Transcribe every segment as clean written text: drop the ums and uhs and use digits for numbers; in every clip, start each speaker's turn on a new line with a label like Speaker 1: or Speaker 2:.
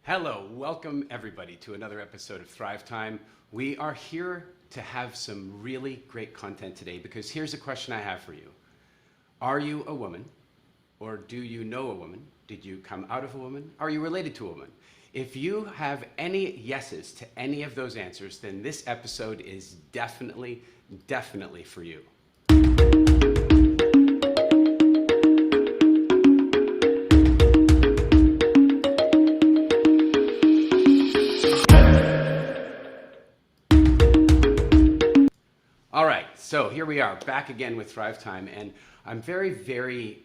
Speaker 1: Hello, welcome everybody to another episode of Thrive Time. We are here to have some really great content today because here's a question I have for you. Are you a woman? Or do you know a woman? Did you come out of a woman? Are you related to a woman? If you have any yeses to any of those answers, then this episode is definitely for you. All right, so here we are back again with Thrive Time, and I'm very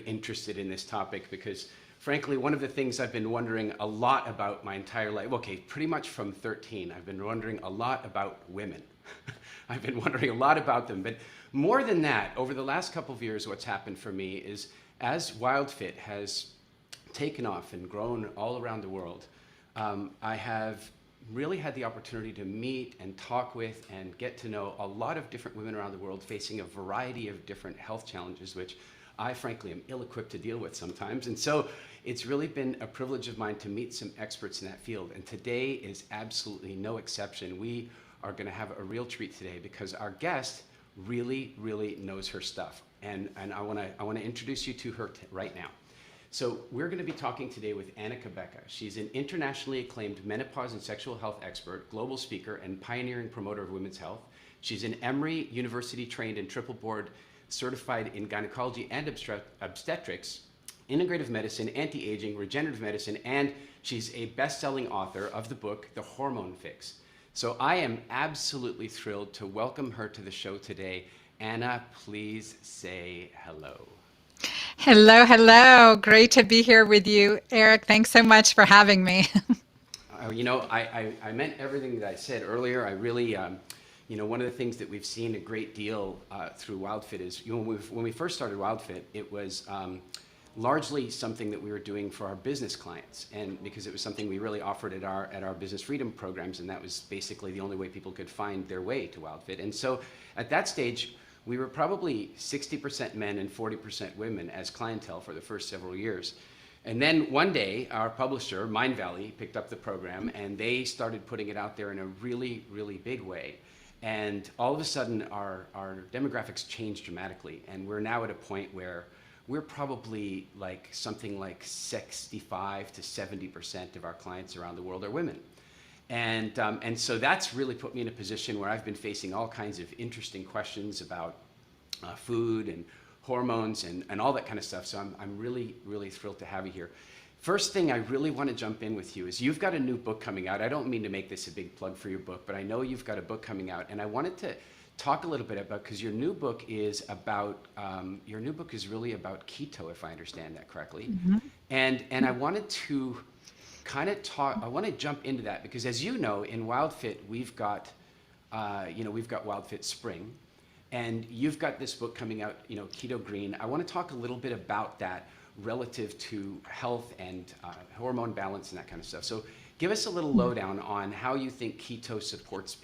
Speaker 1: interested in this topic because frankly, one of the things I've been wondering a lot about my entire life, okay, pretty much from 13, I've been wondering a lot about women. I've been wondering a lot about them, but more than that, over the last couple of years, what's happened for me is as WildFit has taken off and grown all around the world, I have really had the opportunity to meet and talk with and get to know a lot of different women around the world facing a variety of different health challenges, which I frankly am ill-equipped to deal with sometimes. And so it's really been a privilege of mine to meet some experts in that field. And today is absolutely no exception. We are going to have a real treat today because our guest really knows her stuff. And I want to introduce you to her right now. So we're going to be talking today with Anna Cabeca. She's an internationally acclaimed menopause and sexual health expert, global speaker, and pioneering promoter of women's health. She's an Emory University trained and triple board certified in gynecology and obstetrics, integrative medicine, anti-aging, regenerative medicine, and she's a best-selling author of the book, The Hormone Fix. So I am absolutely thrilled to welcome her to the show today. Anna, please say hello.
Speaker 2: Hello. Great to be here with you, Eric. Thanks so much for having me.
Speaker 1: You know, I meant everything that I said earlier. I really, you know, one of the things that we've seen a great deal through WildFit is, you know, when we first started WildFit, it was largely something that we were doing for our business clients, and because it was something we really offered at our business freedom programs, and that was basically the only way people could find their way to WildFit. And so at that stage, we were probably 60% men and 40% women as clientele for the first several years. And then one day, our publisher, Mind Valley, picked up the program and they started putting it out there in a really big way. And all of a sudden, our demographics changed dramatically. And we're now at a point where we're probably like something like 65 to 70% of our clients around the world are women. And so that's really put me in a position where I've been facing all kinds of interesting questions about food and hormones and all that kind of stuff. So I'm really thrilled to have you here. First thing I really want to jump in with you is you've got a new book coming out. I don't mean to make this a big plug for your book, but I know you've got a book coming out, and I wanted to talk a little bit about, because your new book is really about keto, if I understand that correctly. Mm-hmm. And I wanted to I want to jump into that because, as you know, in WildFit, we've got WildFit Spring, and you've got this book coming out, you know, Quito Green. I want to talk a little bit about that relative to health and hormone balance and that kind of stuff. So give us a little lowdown on how you think keto supports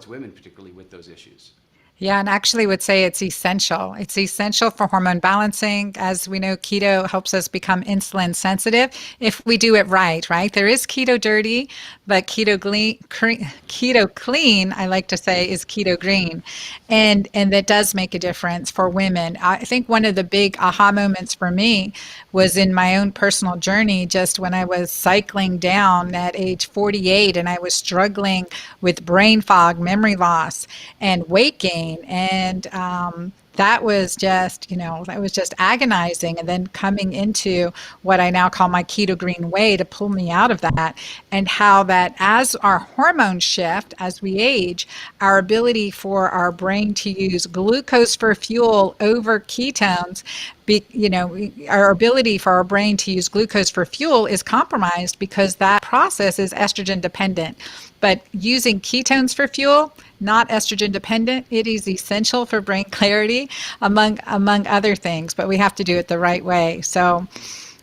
Speaker 1: women particularly with those issues.
Speaker 2: Yeah, and actually would say it's essential. It's essential for hormone balancing. As we know, keto helps us become insulin sensitive if we do it right? There is keto dirty, but keto clean, I like to say, is keto green. And that does make a difference for women. I think one of the big aha moments for me was in my own personal journey, just when I was cycling down at age 48 and I was struggling with brain fog, memory loss, and weight gain, and that was just, that was just agonizing. And then coming into what I now call my Keto Green way to pull me out of that, and how that as our hormones shift, as we age, our ability for our brain to use glucose for fuel over ketones, our ability for our brain to use glucose for fuel is compromised because that process is estrogen dependent. But using ketones for fuel, not estrogen dependent, it is essential for brain clarity, among other things. But we have to do it the right way. So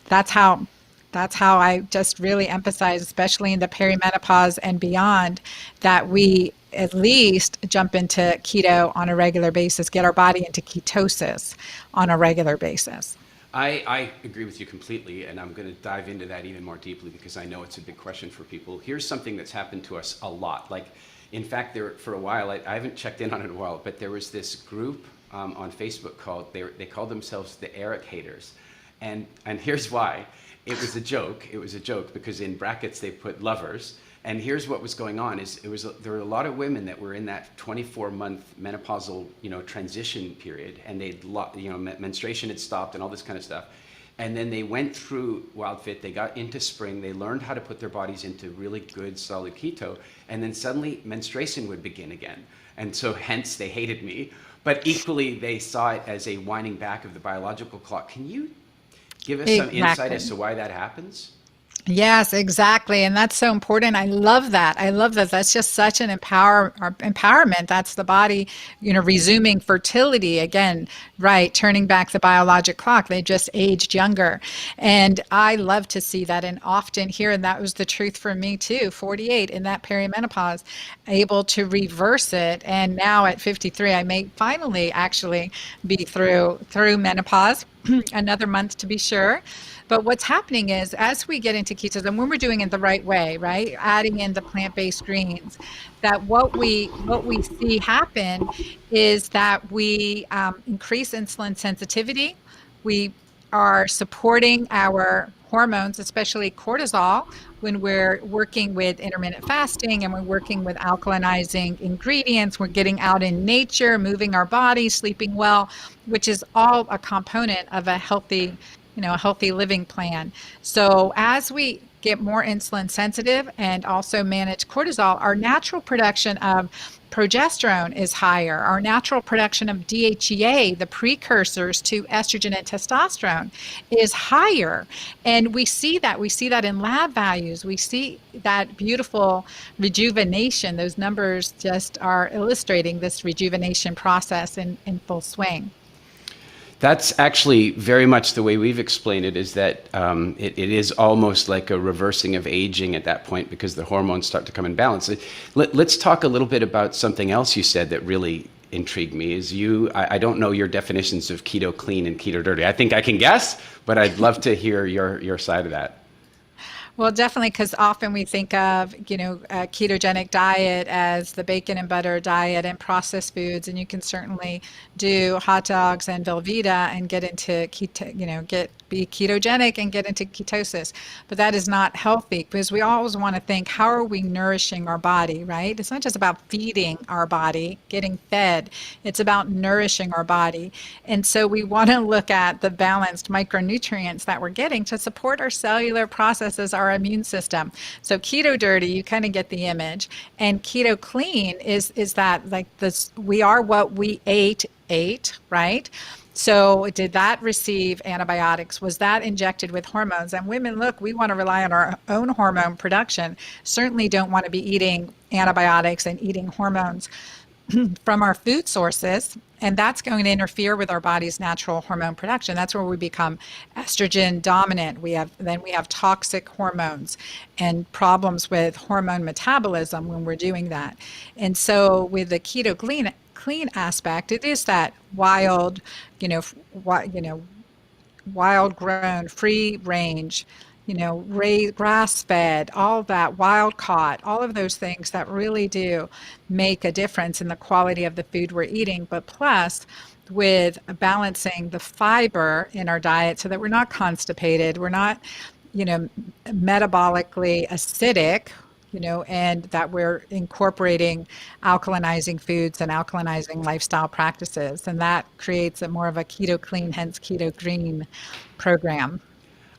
Speaker 2: that's how I just really emphasize, especially in the perimenopause and beyond, that we at least jump into keto on a regular basis, get our body into ketosis on a regular basis.
Speaker 1: I agree with you completely, and I'm going to dive into that even more deeply because I know it's a big question for people. Here's something that's happened to us a lot. Like, in fact, for a while, I haven't checked in on it in a while, but there was this group on Facebook they called themselves the Eric haters. And here's why. It was a joke. It was a joke because in brackets they put lovers. And here's what was going on there were a lot of women that were in that 24-month menopausal, transition period, and menstruation had stopped and all this kind of stuff. And then they went through WildFit, they got into spring, they learned how to put their bodies into really good solid keto, and then suddenly menstruation would begin again. And so hence they hated me, but equally they saw it as a winding back of the biological clock. Can you give us some insight as to why that happens?
Speaker 2: Yes, exactly. And that's so important. I love that. That's just such an empowerment. That's the body, resuming fertility again, right? Turning back the biologic clock. They just aged younger. And I love to see that and often hear, and that was the truth for me too, 48 in that perimenopause, able to reverse it. And now at 53, I may finally actually be through menopause, another month to be sure. But what's happening is as we get into ketosis, and when we're doing it the right way, right, adding in the plant-based greens, that what we see happen is that we increase insulin sensitivity. We are supporting our hormones, especially cortisol, when we're working with intermittent fasting and we're working with alkalinizing ingredients. We're getting out in nature, moving our body, sleeping well, which is all a component of a healthy living plan. So as we get more insulin sensitive and also manage cortisol, our natural production of progesterone is higher. Our natural production of DHEA, the precursors to estrogen and testosterone, is higher. And we see that in lab values. We see that beautiful rejuvenation. Those numbers just are illustrating this rejuvenation process in full swing.
Speaker 1: That's actually very much the way we've explained it, is that it is almost like a reversing of aging at that point because the hormones start to come in balance. Let's talk a little bit about something else you said that really intrigued me. I don't know your definitions of keto clean and keto dirty. I think I can guess, but I'd love to hear your side of that.
Speaker 2: Well, definitely, because often we think of, a ketogenic diet as the bacon and butter diet and processed foods, and you can certainly do hot dogs and Velveeta and get into keto, be ketogenic and get into ketosis. But that is not healthy because we always want to think, how are we nourishing our body, right? It's not just about feeding our body, getting fed. It's about nourishing our body. And so we want to look at the balanced micronutrients that we're getting to support our cellular processes, our immune system. So keto dirty, you kind of get the image. And keto clean is that like this, we are what we ate, right? So did that receive antibiotics? Was that injected with hormones? And women, look, we want to rely on our own hormone production. Certainly don't want to be eating antibiotics and eating hormones from our food sources. And that's going to interfere with our body's natural hormone production. That's where we become estrogen dominant. We have toxic hormones and problems with hormone metabolism when we're doing that. And so with the keto clean aspect, it is that wild, wild grown, free range, raised, grass fed, all that, wild caught, all of those things that really do make a difference in the quality of the food we're eating. But plus, with balancing the fiber in our diet so that we're not constipated, we're not, metabolically acidic, and that we're incorporating alkalinizing foods and alkalinizing lifestyle practices. And that creates a more of a keto clean, hence keto green program.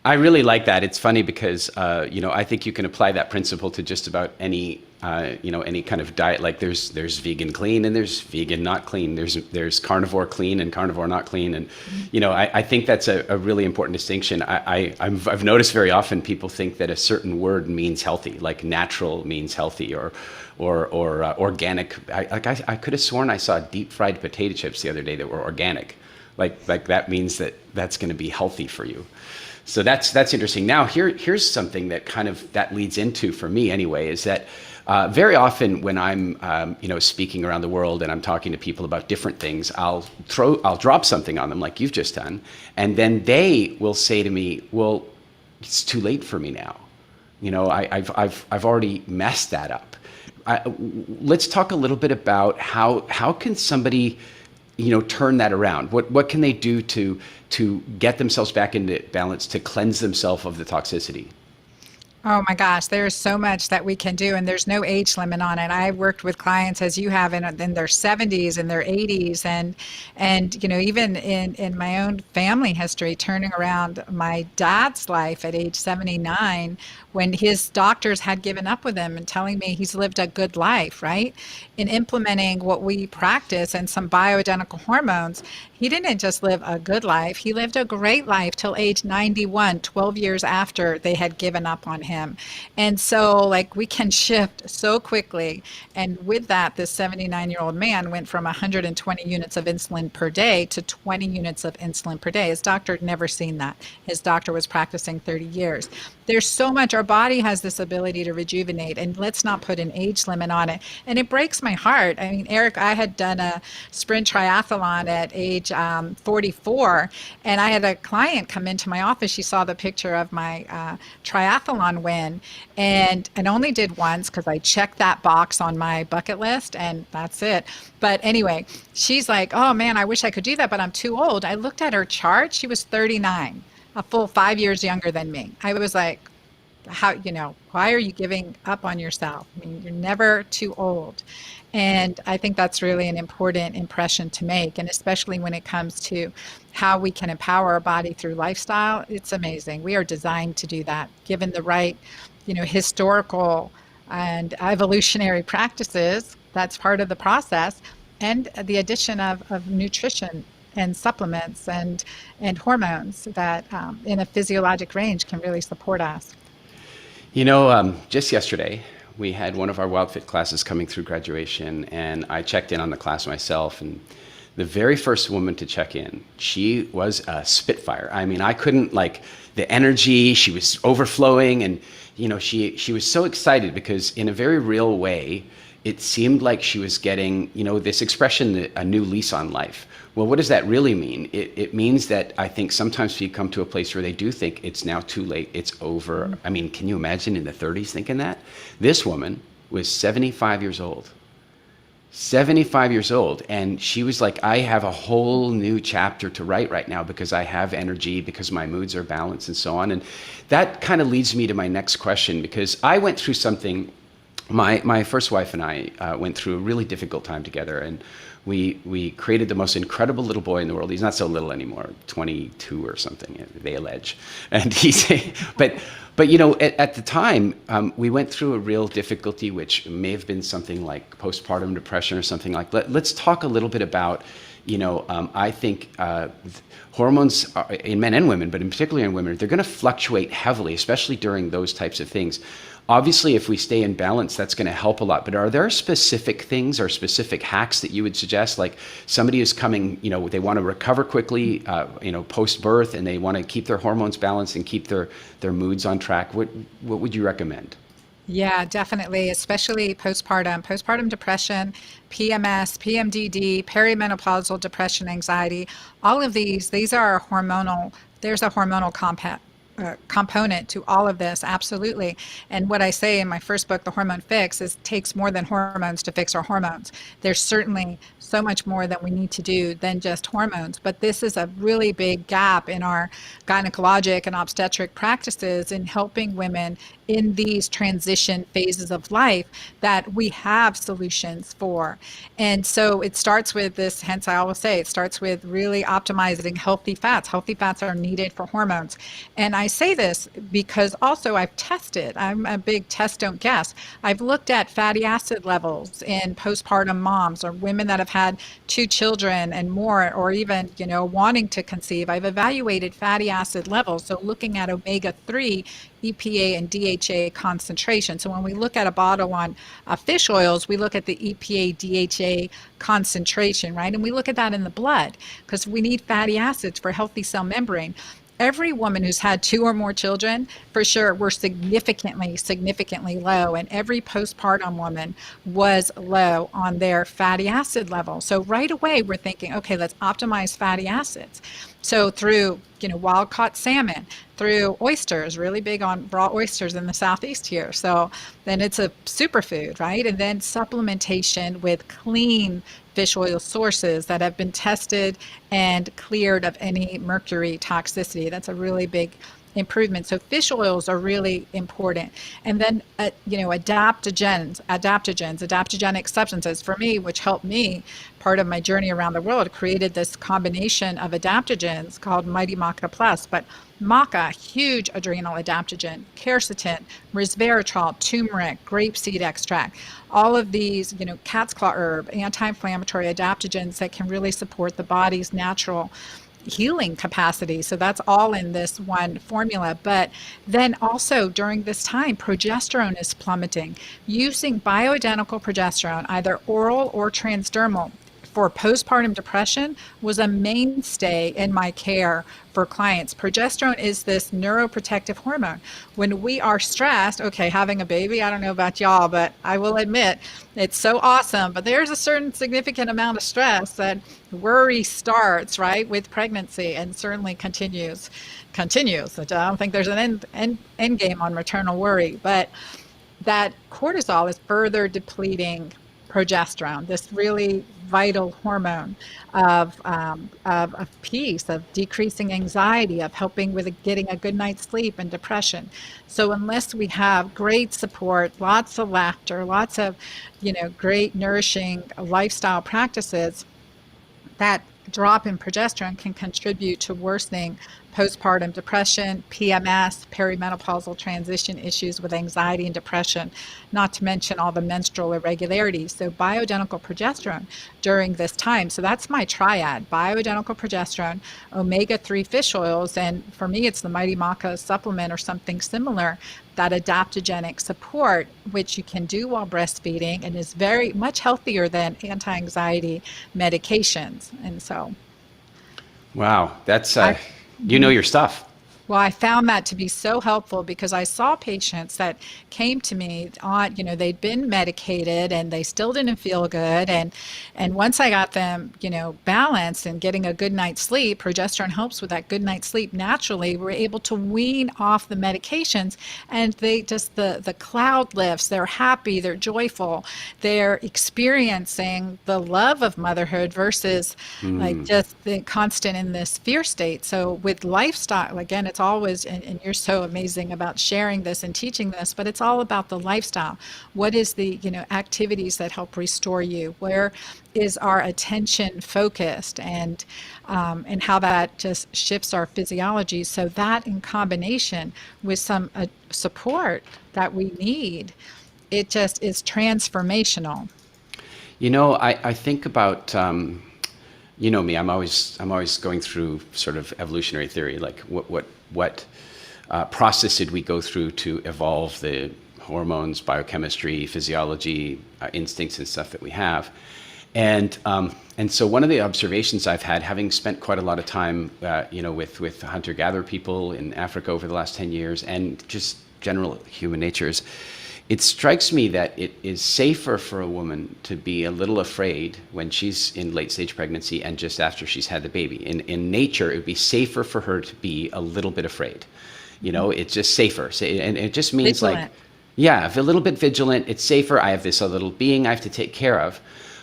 Speaker 1: I really like that. It's funny because I think you can apply that principle to just about any kind of diet. Like there's vegan clean and there's vegan not clean. There's carnivore clean and carnivore not clean. And I think that's a really important distinction. I've noticed very often people think that a certain word means healthy, like natural means healthy, or organic. I could have sworn I saw deep fried potato chips the other day that were organic. Like that means that's going to be healthy for you. So that's interesting. Now here's something that that leads into, for me anyway, is that very often when I'm speaking around the world and I'm talking to people about different things, I'll drop something on them like you've just done, and then they will say to me, "Well, it's too late for me now. I've already messed that up." Let's talk a little bit about how can somebody turn that around. What can they do to get themselves back into balance, to cleanse themselves of the toxicity?
Speaker 2: Oh my gosh, there's so much that we can do, and there's no age limit on it. I worked with clients, as you have, in their 70s and their 80s, and even in my own family history, turning around my dad's life at age 79, when his doctors had given up with him and telling me he's lived a good life, right? In implementing what we practice and some bioidentical hormones, he didn't just live a good life, he lived a great life till age 91, 12 years after they had given up on him. And so we can shift so quickly. And with that, this 79-year-old man went from 120 units of insulin per day to 20 units of insulin per day. His doctor had never seen that. His doctor was practicing 30 years. There's so much. Our body has this ability to rejuvenate, and let's not put an age limit on it. And it breaks my heart. I mean, Eric, I had done a sprint triathlon at age 44, and I had a client come into my office. She saw the picture of my triathlon win, and only did once because I checked that box on my bucket list, and that's it. But anyway, she's like, "Oh man, I wish I could do that, but I'm too old." I looked at her chart. She was 39, a full 5 years younger than me. I was like, why are you giving up on yourself? I mean, you're never too old. And I think that's really an important impression to make. And especially when it comes to how we can empower our body through lifestyle, it's amazing. We are designed to do that, given the right, historical and evolutionary practices. That's part of the process. And the addition of nutrition and supplements and hormones that in a physiologic range can really support us.
Speaker 1: Just yesterday, we had one of our WildFit classes coming through graduation, and I checked in on the class myself, and the very first woman to check in, she was a spitfire. I mean, I couldn't, the energy, she was overflowing, and, she was so excited because in a very real way, it seemed like she was getting, this expression, a new lease on life. Well, what does that really mean? It means that I think sometimes people come to a place where they do think it's now too late, it's over. Mm-hmm. I mean, can you imagine in the 30s thinking that? This woman was 75 years old. 75 years old. And she was like, I have a whole new chapter to write right now because I have energy, because my moods are balanced and so on. And that kind of leads me to my next question, because I went through something, my first wife and I went through a really difficult time together. And we created the most incredible little boy in the world. He's not so little anymore, 22 or something, they allege. And but at the time, we went through a real difficulty, which may have been something like postpartum depression or something like that. Let's talk a little bit about, I think hormones in men and women, but in particular in women, they're going to fluctuate heavily, especially during those types of things. Obviously, if we stay in balance, that's going to help a lot. But are there specific things or specific hacks that you would suggest? Like somebody who's coming, they want to recover quickly, post-birth, and they want to keep their hormones balanced and keep their moods on track. What would you recommend?
Speaker 2: Yeah, definitely, especially postpartum depression, PMS, PMDD, perimenopausal depression, anxiety. All of these are hormonal. There's a hormonal component to all of this, absolutely. And what I say in my first book, The Hormone Fix, is it takes more than hormones to fix our hormones. There's certainly so much more that we need to do than just hormones. But this is a really big gap in our gynecologic and obstetric practices in helping women in these transition phases of life that we have solutions for. And so it starts with this, hence I always say it starts with really optimizing healthy fats. Healthy fats are needed for hormones. And I say this because also I've tested, I'm a big test don't guess. I've looked at fatty acid levels in postpartum moms or women that have had 2 children and more, or even, wanting to conceive. I've evaluated fatty acid levels. So looking at omega-3, EPA and DHA concentration. So when we look at a bottle on fish oils, we look at the EPA, DHA concentration, right? And we look at that in the blood because we need fatty acids for healthy cell membrane. Every woman who's had 2 or more children, for sure, were significantly low. And every postpartum woman was low on their fatty acid level. So right away, we're thinking, okay, let's optimize fatty acids. So through, wild caught salmon, through oysters, really big on raw oysters in the Southeast here. So then it's a superfood, right? And then supplementation with clean fish oil sources that have been tested and cleared of any mercury toxicity. That's a really big improvement. So fish oils are really important. And then, adaptogenic substances for me, which helped me part of my journey around the world, created this combination of adaptogens called Mighty Maca Plus. But maca, huge adrenal adaptogen, quercetin, resveratrol, turmeric, grapeseed extract, all of these, cat's claw herb, anti-inflammatory adaptogens that can really support the body's natural healing capacity. So that's all in this one formula. But then also during this time, progesterone is plummeting. Using bioidentical progesterone, either oral or transdermal, for postpartum depression was a mainstay in my care for clients. Progesterone is this neuroprotective hormone. When we are stressed, okay, having a baby, I don't know about y'all, but I will admit it's so awesome, but there's a certain significant amount of stress that worry starts, right, with pregnancy and certainly continues. I don't think there's an end game on maternal worry, but that cortisol is further depleting progesterone, this really vital hormone of peace, of decreasing anxiety, of helping with getting a good night's sleep and depression. So unless we have great support, lots of laughter, lots of, great nourishing lifestyle practices, that drop in progesterone can contribute to worsening postpartum depression, PMS, perimenopausal transition issues with anxiety and depression, not to mention all the menstrual irregularities. So bioidentical progesterone during this time. So that's my triad: bioidentical progesterone, omega-3 fish oils, and for me it's the Mighty Maca supplement or something similar, that adaptogenic support, which you can do while breastfeeding and is very much healthier than anti-anxiety medications. And so
Speaker 1: Wow, that's you know your stuff.
Speaker 2: Well, I found that to be so helpful because I saw patients that came to me on, they'd been medicated and they still didn't feel good. And once I got them, balanced and getting a good night's sleep, progesterone helps with that good night's sleep naturally. We're able to wean off the medications and they just, the cloud lifts, they're happy, they're joyful, they're experiencing the love of motherhood versus like just the constant in this fear state. So with lifestyle, again, it's always, and you're so amazing about sharing this and teaching this, but it's all about the lifestyle. What is the, activities that help restore you? Where is our attention focused, and how that just shifts our physiology? So that in combination with some support that we need, it just is transformational.
Speaker 1: I think about, me, I'm always going through sort of evolutionary theory, like what process did we go through to evolve the hormones, biochemistry, physiology, instincts and stuff that we have. And so one of the observations I've had, having spent quite a lot of time, with hunter-gatherer people in Africa over the last 10 years and just general human natures, it strikes me that it is safer for a woman to be a little afraid when she's in late stage pregnancy and just after she's had the baby. In nature, it would be safer for her to be a little bit afraid. It's just safer. And it just means vigilant. A little bit vigilant. It's safer. I have this little being I have to take care of.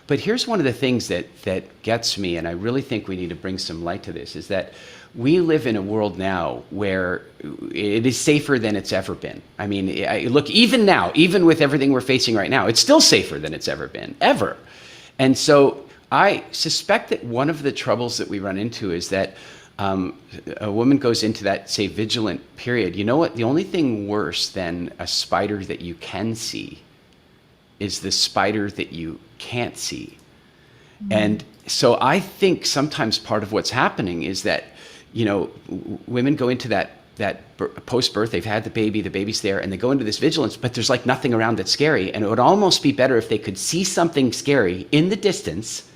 Speaker 1: But here's one of the things that gets me, and I really think we need to bring some light to this, is that we live in a world now where it is safer than it's ever been. I mean, look, even now, even with everything we're facing right now, it's still safer than it's ever been, ever. And so I suspect that one of the troubles that we run into is that a woman goes into that, say, vigilant period. You know what? The only thing worse than a spider that you can see is the spider that you can't see. Mm-hmm. And so I think sometimes part of what's happening is that, you know, women go into that post-birth, they've had the baby's there, and they go into this vigilance, but there's like nothing around that's scary. And it would almost be better if they could see something scary in the distance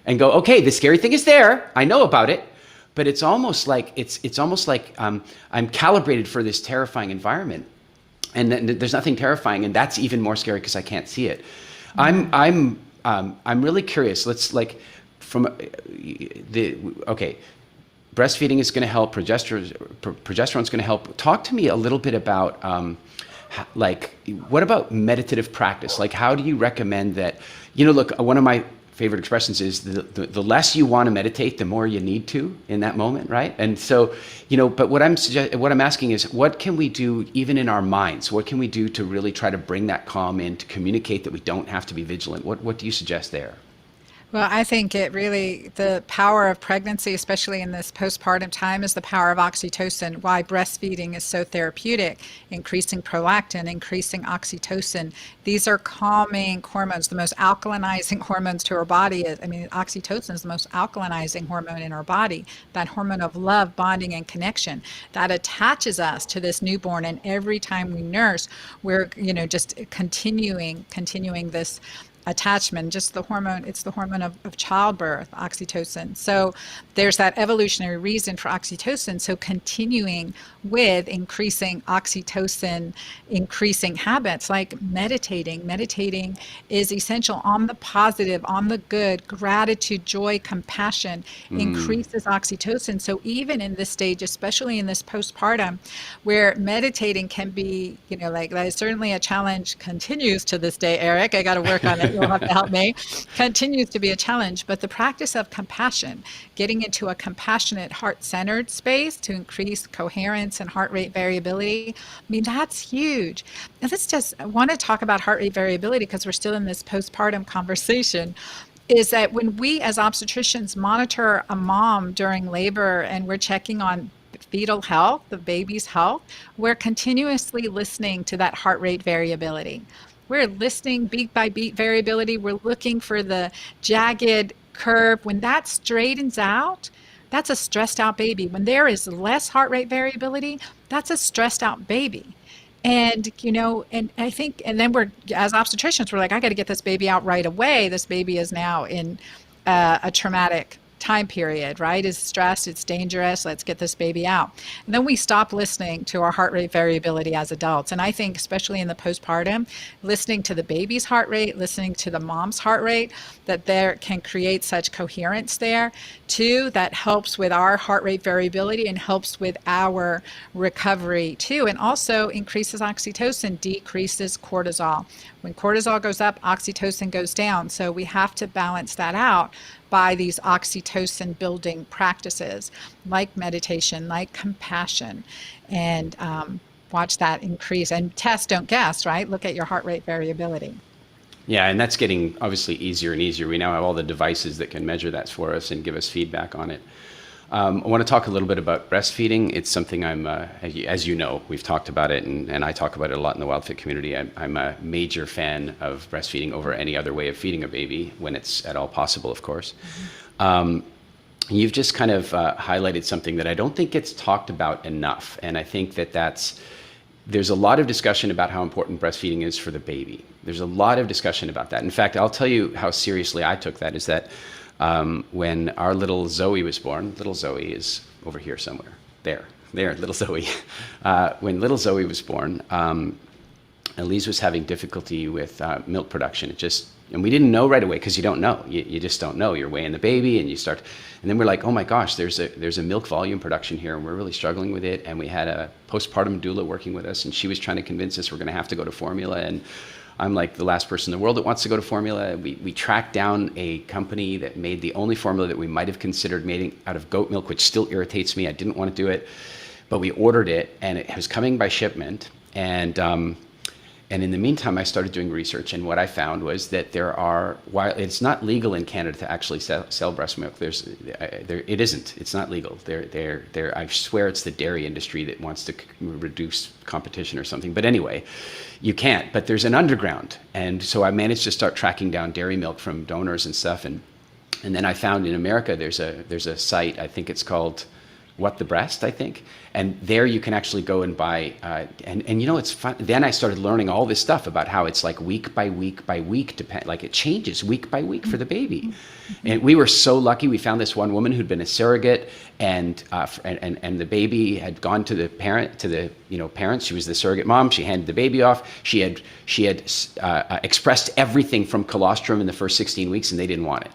Speaker 1: and go, okay, the scary thing is there, I know about it, but it's almost like I'm calibrated for this terrifying environment, and then there's nothing terrifying, and that's even more scary because I can't see it. Mm-hmm. I'm really curious. Let's breastfeeding is going to help. Progesterone's going to help. Talk to me a little bit about what about meditative practice? Like, how do you recommend that? You know, look, one of my favorite expressions is the less you want to meditate, the more you need to in that moment, right? And so, you know, but what I'm asking is, what can we do even in our minds? What can we do to really try to bring that calm in, to communicate that we don't have to be vigilant? What do you suggest there?
Speaker 2: Well, I think the power of pregnancy, especially in this postpartum time, is the power of oxytocin. Why breastfeeding is so therapeutic, increasing prolactin, increasing oxytocin. These are calming hormones, the most alkalinizing hormones to our body. Oxytocin is the most alkalinizing hormone in our body, that hormone of love, bonding, and connection that attaches us to this newborn. And every time we nurse, we're, just continuing this attachment, just the hormone. It's the hormone of childbirth, oxytocin. So there's that evolutionary reason for oxytocin. So continuing with increasing oxytocin, increasing habits like meditating. Meditating is essential on the positive, on the good, gratitude, joy, compassion, increases oxytocin. So even in this stage, especially in this postpartum, where meditating can be, that is certainly a challenge, continues to this day, Eric. I got to work on it. You'll have to help me. Continues to be a challenge, but the practice of compassion, getting into a compassionate, heart-centered space to increase coherence and heart rate variability, that's huge. And I want to talk about heart rate variability because we're still in this postpartum conversation. Is that when we as obstetricians monitor a mom during labor and we're checking on fetal health, the baby's health, we're continuously listening to that heart rate variability. We're listening beat by beat variability. We're looking for the jagged curve. When that straightens out, that's a stressed out baby. When there is less heart rate variability, that's a stressed out baby. And, and I think, and then as obstetricians, we're like, I got to get this baby out right away. This baby is now in a traumatic time period, right? It's stressed, it's dangerous, let's get this baby out. And then we stop listening to our heart rate variability as adults. And I think especially in the postpartum, listening to the baby's heart rate, listening to the mom's heart rate, that there can create such coherence there too, that helps with our heart rate variability and helps with our recovery too. And also increases oxytocin, decreases cortisol. When cortisol goes up, oxytocin goes down. So we have to balance that out by these oxytocin building practices like meditation, like compassion, and watch that increase. And test, don't guess, right? Look at your heart rate variability.
Speaker 1: Yeah, and that's getting obviously easier and easier. We now have all the devices that can measure that for us and give us feedback on it. I want to talk a little bit about breastfeeding. It's something as you know, we've talked about it, and I talk about it a lot in the WildFit community. I'm a major fan of breastfeeding over any other way of feeding a baby when it's at all possible, of course. Mm-hmm. You've just kind of highlighted something that I don't think gets talked about enough, and I think there's a lot of discussion about how important breastfeeding is for the baby. There's a lot of discussion about that. In fact, I'll tell you how seriously I took that, is that when our little Zoe was born, little Zoe is over here somewhere, there, little Zoe. When little Zoe was born, Elise was having difficulty with milk production. And we didn't know right away, because you don't know. You just don't know. You're weighing the baby and you start, and then we're like, oh my gosh, there's a milk volume production here, and we're really struggling with it. And we had a postpartum doula working with us, and she was trying to convince us we're going to have to go to formula. And I'm like the last person in the world that wants to go to formula. We tracked down a company that made the only formula that we might have considered made out of goat milk, which still irritates me. I didn't want to do it, but we ordered it, and it was coming by shipment. And in the meantime, I started doing research, and what I found was that while it's not legal in Canada to actually sell breast milk, it isn't. It's not legal. I swear it's the dairy industry that wants to reduce competition or something. But anyway, you can't. But there's an underground, and so I managed to start tracking down dairy milk from donors and stuff, and then I found in America there's a site, I think it's called What the Breast, I think. And there you can actually go and buy, and you know, it's fun. Then I started learning all this stuff about how it's like week by week by week, like it changes week by week for the baby. And we were so lucky. We found this one woman who'd been a surrogate, and the baby had gone to the parents. She was the surrogate mom. She handed the baby off. She had expressed everything from colostrum in the first 16 weeks, and they didn't want it.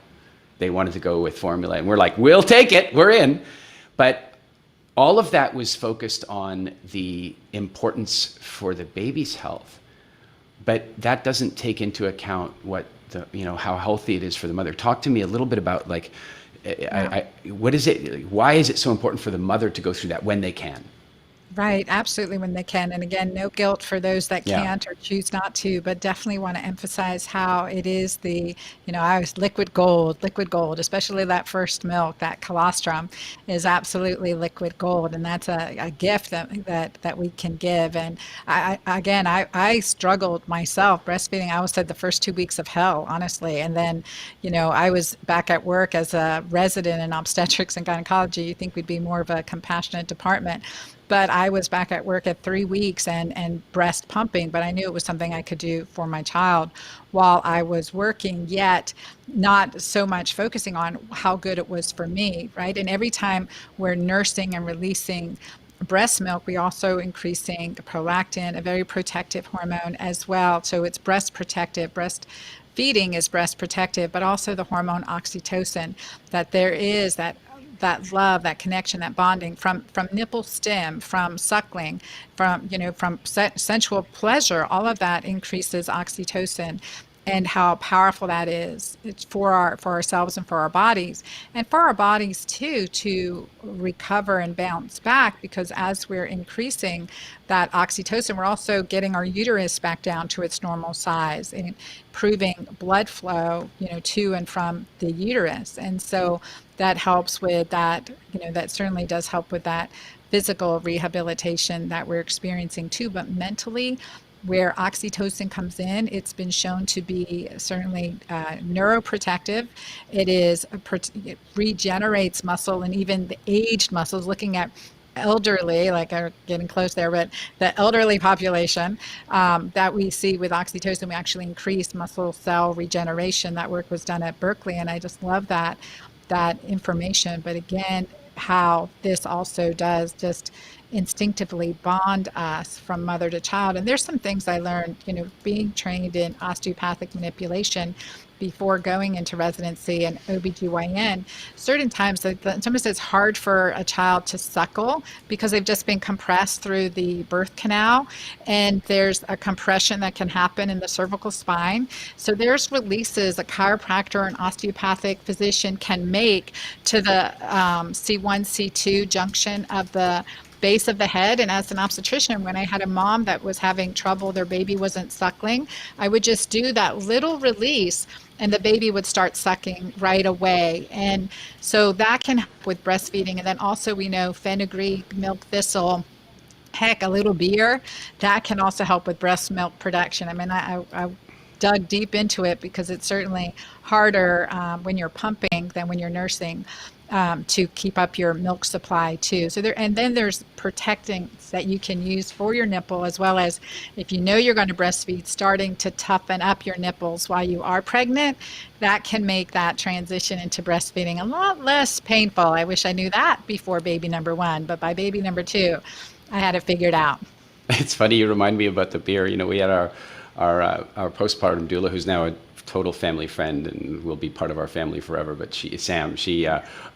Speaker 1: They wanted to go with formula, and we're like, we'll take it. We're in. But all of that was focused on the importance for the baby's health, but that doesn't take into account how healthy it is for the mother. Talk to me a little bit about what is it? Why is it so important for the mother to go through that when they can?
Speaker 2: Right, absolutely, when they can. And again, no guilt for those that can't or choose not to, but definitely want to emphasize how it is I was liquid gold, especially that first milk, that colostrum is absolutely liquid gold. And that's a gift that we can give. And I struggled myself breastfeeding. I always said the first 2 weeks of hell, honestly. And then, I was back at work as a resident in obstetrics and gynecology. You think we'd be more of a compassionate department. But I was back at work at 3 weeks and breast pumping, but I knew it was something I could do for my child while I was working, yet not so much focusing on how good it was for me, right? And every time we're nursing and releasing breast milk, we also increasing prolactin, a very protective hormone as well. So it's breast protective. Breastfeeding is breast protective, but also the hormone oxytocin, that there is that love, that connection, that bonding from nipple stim, from suckling, from sensual pleasure. All of that increases oxytocin, and how powerful that is. It's for ourselves and for our bodies, and for our bodies too, to recover and bounce back, because as we're increasing that oxytocin, we're also getting our uterus back down to its normal size and improving blood flow, to and from the uterus. And so that helps with that, that certainly does help with that physical rehabilitation that we're experiencing too, but mentally, where oxytocin comes in, it's been shown to be certainly neuroprotective. It regenerates muscle, and even the aged muscles, looking at elderly, like are getting close there, but the elderly population that we see with oxytocin, we actually increase muscle cell regeneration. That work was done at Berkeley, and I just love that information. But again, how this also does just instinctively bond us from mother to child. And there's some things I learned, being trained in osteopathic manipulation before going into residency and OBGYN. Certain times, sometimes it's hard for a child to suckle because they've just been compressed through the birth canal, and there's a compression that can happen in the cervical spine. So there's releases a chiropractor or an osteopathic physician can make to the C1, C2 junction of the base of the head. And as an obstetrician, when I had a mom that was having trouble, their baby wasn't suckling, I would just do that little release and the baby would start sucking right away. And so that can help with breastfeeding. And then also we know fenugreek, milk thistle, heck, a little beer, that can also help with breast milk production. I mean, I dug deep into it because it's certainly harder when you're pumping than when you're nursing. To keep up your milk supply too. So and then there's protecting that you can use for your nipple, as well as if you're going to breastfeed, starting to toughen up your nipples while you are pregnant. That can make that transition into breastfeeding a lot less painful. I wish I knew that before baby number 1, but by baby number 2, I had it figured out.
Speaker 1: It's funny you remind me about the beer. We had our postpartum doula, who's now a total family friend and will be part of our family forever. But Sam,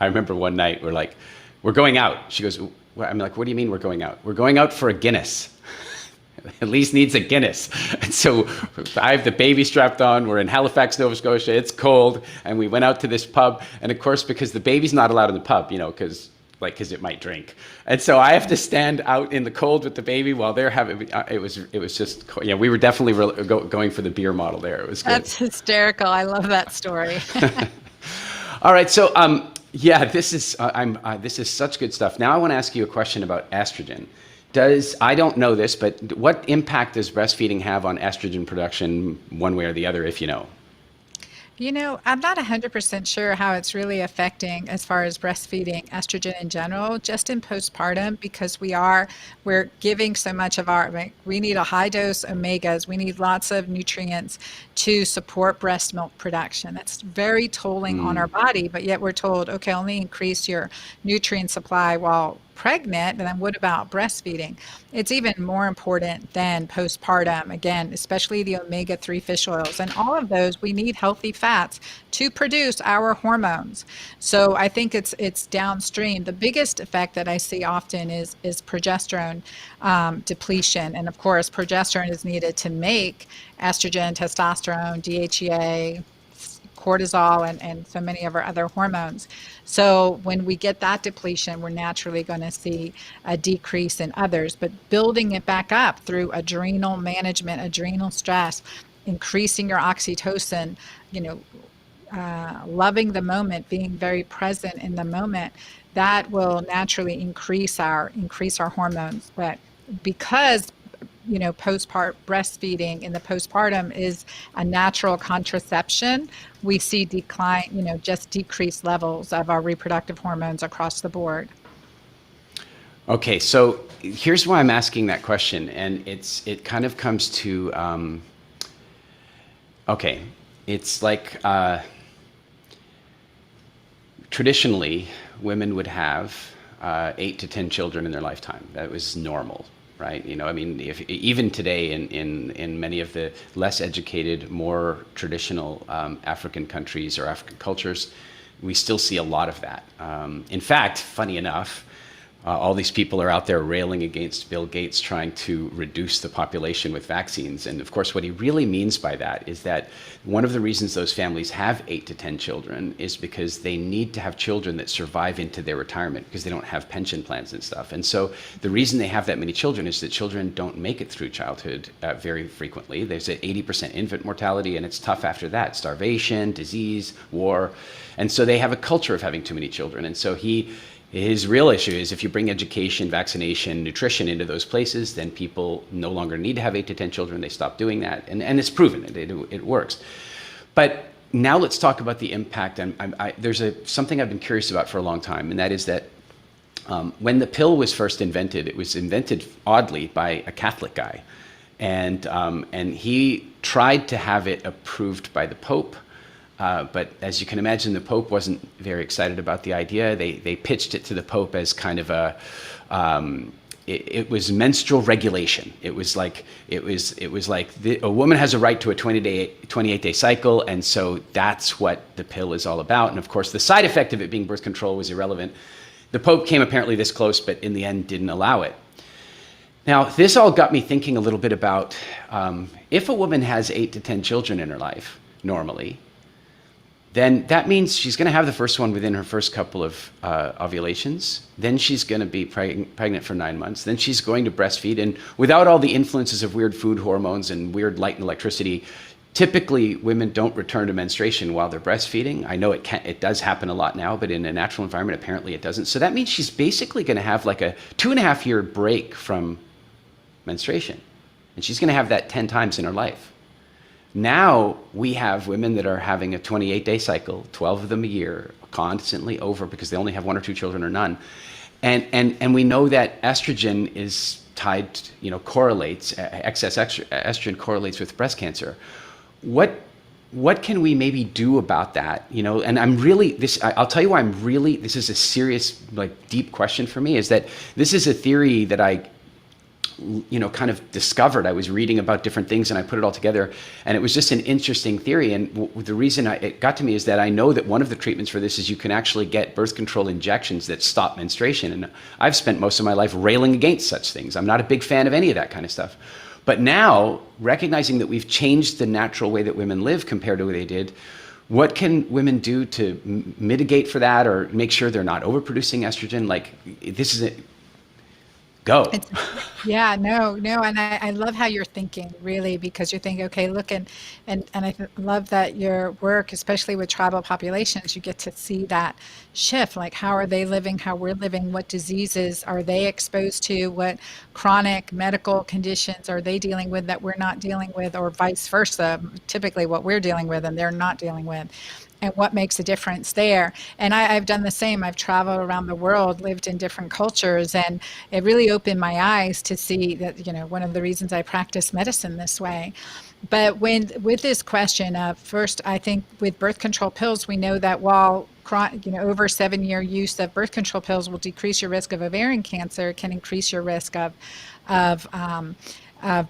Speaker 1: I remember one night we're going out. She goes, I'm like, what do you mean we're going out? We're going out for a Guinness. Elise needs a Guinness. And so I have the baby strapped on. We're in Halifax, Nova Scotia. It's cold. And we went out to this pub. And of course, because the baby's not allowed in the pub, because it might drink. And so I have to stand out in the cold with the baby while they're having, it was just, we were definitely going for the beer model there. It was good.
Speaker 2: That's hysterical. I love that story.
Speaker 1: All right. So, this is such good stuff. Now I want to ask you a question about estrogen. I don't know this, but what impact does breastfeeding have on estrogen production one way or the other, if you know?
Speaker 2: I'm not 100% sure how it's really affecting as far as breastfeeding estrogen in general, just in postpartum, because we're giving so much of we need a high dose omegas, we need lots of nutrients to support breast milk production. That's very tolling on our body, but yet we're told, okay, only increase your nutrient supply while pregnant, and then what about breastfeeding? It's even more important than postpartum, again, especially the omega-3 fish oils. And all of those, we need healthy fats to produce our hormones. So I think it's downstream. The biggest effect that I see often is progesterone depletion. And of course, progesterone is needed to make estrogen, testosterone, DHEA, cortisol, and so many of our other hormones. So when we get that depletion, we're naturally going to see a decrease in others. But building it back up through adrenal management, adrenal stress, increasing your oxytocin, loving the moment, being very present in the moment, that will naturally increase our hormones. But because breastfeeding in the postpartum is a natural contraception, we see decline, just decreased levels of our reproductive hormones across the board.
Speaker 1: Okay, so here's why I'm asking that question, and it kind of comes to, it's like traditionally women would have 8 to 10 children in their lifetime. That was normal. Right? Even today in many of the less educated, more traditional African countries or African cultures, we still see a lot of that. In fact, funny enough, all these people are out there railing against Bill Gates trying to reduce the population with vaccines. And of course, what he really means by that is that one of the reasons those families have 8 to 10 children is because they need to have children that survive into their retirement because they don't have pension plans and stuff. And so the reason they have that many children is that children don't make it through childhood very frequently. There's an 80% infant mortality, and it's tough after that. Starvation, disease, war. And so they have a culture of having too many children. And so his real issue is if you bring education, vaccination, nutrition into those places, then people no longer need to have 8 to 10 children. They stop doing that. And it's proven. It works. But now let's talk about the impact. There's something I've been curious about for a long time, and that is that when the pill was first invented, it was invented oddly by a Catholic guy. And he tried to have it approved by the Pope. But as you can imagine, the Pope wasn't very excited about the idea. They pitched it to the Pope as kind of it was menstrual regulation. It was like a woman has a right to a 28-day cycle, and so that's what the pill is all about. And of course, the side effect of it being birth control was irrelevant. The Pope came apparently this close, but in the end didn't allow it. Now, this all got me thinking a little bit about if a woman has 8 to 10 children in her life normally, then that means she's going to have the first one within her first couple of ovulations. Then she's going to be pregnant for 9 months. Then she's going to breastfeed. And without all the influences of weird food hormones and weird light and electricity, typically women don't return to menstruation while they're breastfeeding. I know it does happen a lot now, but in a natural environment, apparently it doesn't. So that means she's basically going to have like a 2.5-year break from menstruation. And she's going to have that 10 times in her life. Now we have women that are having a 28-day cycle, 12 of them a year, constantly over because they only have 1 or 2 children or none. And we know that estrogen is tied, correlates, excess estrogen correlates with breast cancer. What can we maybe do about that? And I'll tell you why this is a serious, deep question for me, is that this is a theory that I kind of discovered. I was reading about different things and I put it all together, and it was just an interesting theory. And the reason it got to me is that I know that one of the treatments for this is you can actually get birth control injections that stop menstruation. And I've spent most of my life railing against such things. I'm not a big fan of any of that kind of stuff. But now, recognizing that we've changed the natural way that women live compared to what they did, what can women do to mitigate for that or make sure they're not overproducing estrogen? Like, this is it. Go.
Speaker 2: Yeah, no. And I love how you're thinking, really, because you're thinking, okay, look, and I love that your work, especially with tribal populations, you get to see that shift, like how are they living, how we're living, what diseases are they exposed to, what chronic medical conditions are they dealing with that we're not dealing with, or vice versa, typically what we're dealing with and they're not dealing with. And what makes a difference there. And I've done the same. I've traveled around the world, lived in different cultures, and it really opened my eyes to see that, one of the reasons I practice medicine this way. But with this question of, first, I think with birth control pills, we know that while over 7-year use of birth control pills will decrease your risk of ovarian cancer, it can increase your risk of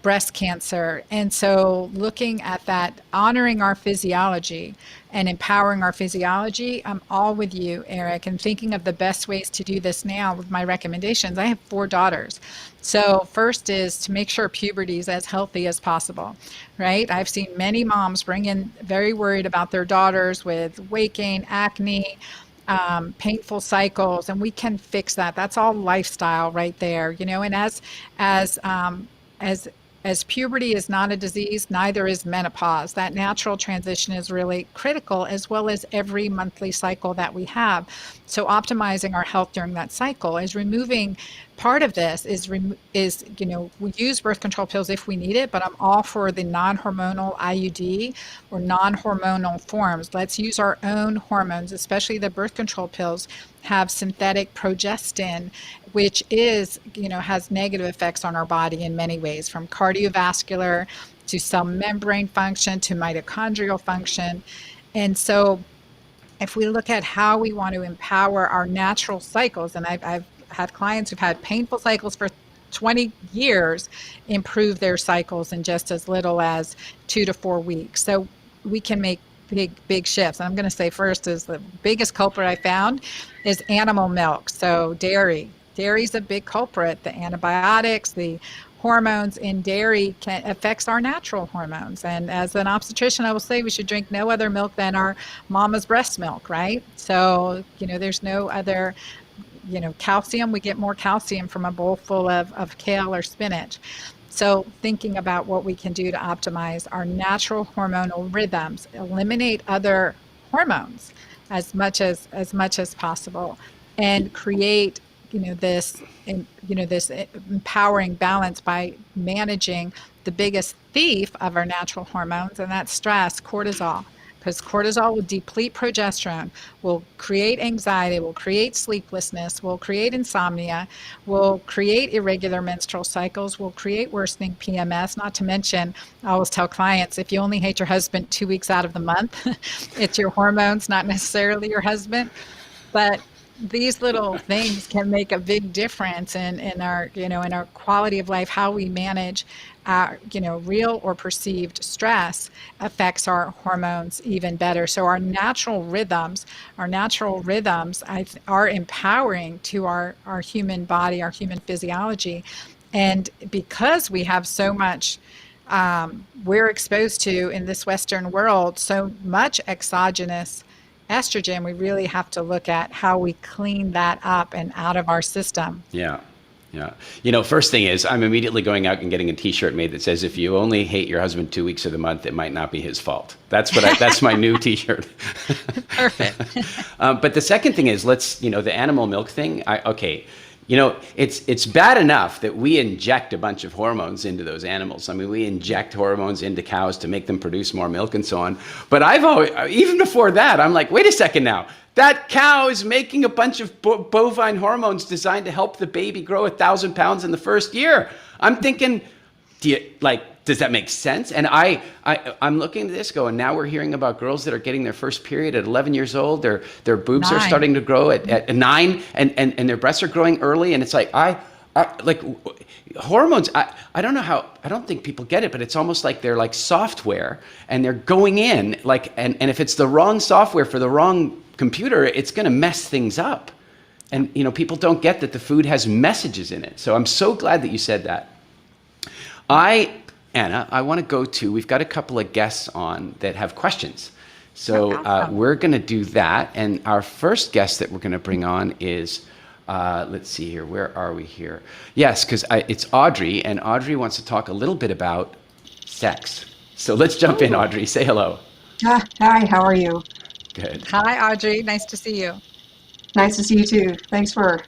Speaker 2: breast cancer. And so looking at that, honoring our physiology and empowering our physiology, I'm all with you, Eric, and thinking of the best ways to do this now with my recommendations. I have 4 daughters. So first is to make sure puberty is as healthy as possible, right? I've seen many moms bring in very worried about their daughters with weight gain, acne, painful cycles, and we can fix that. That's all lifestyle right there, and as puberty is not a disease, neither is menopause. That natural transition is really critical, as well as every monthly cycle that we have. So optimizing our health during that cycle is removing. Part of this is we use birth control pills if we need it, but I'm all for the non-hormonal IUD or non-hormonal forms. Let's use our own hormones, especially the birth control pills have synthetic progestin, which is, has negative effects on our body in many ways, from cardiovascular to cell membrane function to mitochondrial function. And so if we look at how we want to empower our natural cycles, and I've had clients who've had painful cycles for 20 years improve their cycles in just as little as 2 to 4 weeks. So we can make big shifts. And I'm going to say first is the biggest culprit I found is animal milk. So dairy. Dairy's a big culprit. The antibiotics, the hormones in dairy affects our natural hormones. And as an obstetrician, I will say we should drink no other milk than our mama's breast milk, right? So, there's no other, calcium. We get more calcium from a bowl full of kale or spinach. So thinking about what we can do to optimize our natural hormonal rhythms, eliminate other hormones as much as possible, and create this empowering balance by managing the biggest thief of our natural hormones, and that's stress, cortisol. Because cortisol will deplete progesterone, will create anxiety, will create sleeplessness, will create insomnia, will create irregular menstrual cycles, will create worsening PMS. Not to mention, I always tell clients, if you only hate your husband 2 weeks out of the month, it's your hormones, not necessarily your husband. But these little things can make a big difference in our, in our quality of life. How we manage our, real or perceived stress affects our hormones even better. So our natural rhythms are empowering to our human body, our human physiology. And because we have so much we're exposed to in this Western world, so much exogenous estrogen, we really have to look at how we clean that up and out of our system.
Speaker 1: Yeah. First thing is I'm immediately going out and getting a t-shirt made that says, if you only hate your husband 2 weeks of the month, it might not be his fault. That's my new t-shirt.
Speaker 2: Perfect.
Speaker 1: But the second thing is, the animal milk thing. It's bad enough that we inject a bunch of hormones into those animals. I mean, we inject hormones into cows to make them produce more milk and so on. But even before that, I'm like, wait a second now. That cow is making a bunch of bovine hormones designed to help the baby grow 1,000 pounds in the first year. I'm thinking, does that make sense? And I'm looking at this going, now we're hearing about girls that are getting their first period at 11 years old. Their boobs are starting to grow at 9 and their breasts are growing early. And it's like, like hormones, I don't know how, I don't think people get it, but it's almost like they're like software and they're going in like, and if it's the wrong software for the wrong computer, it's going to mess things up. And, you know, people don't get that the food has messages in it. So I'm so glad that you said that. Anna, I want to go to, we've got a couple of guests on that have questions. So
Speaker 2: Awesome.
Speaker 1: we're going to do that. And our first guest that we're going to bring on is, let's see here, where are we here? Yes, because it's Audrey, and Audrey wants to talk a little bit about sex. So let's jump in, Audrey. Say hello.
Speaker 3: Hi, how are you?
Speaker 1: Good.
Speaker 2: Hi, Audrey. Nice to see you.
Speaker 3: Nice to see you too. Thanks for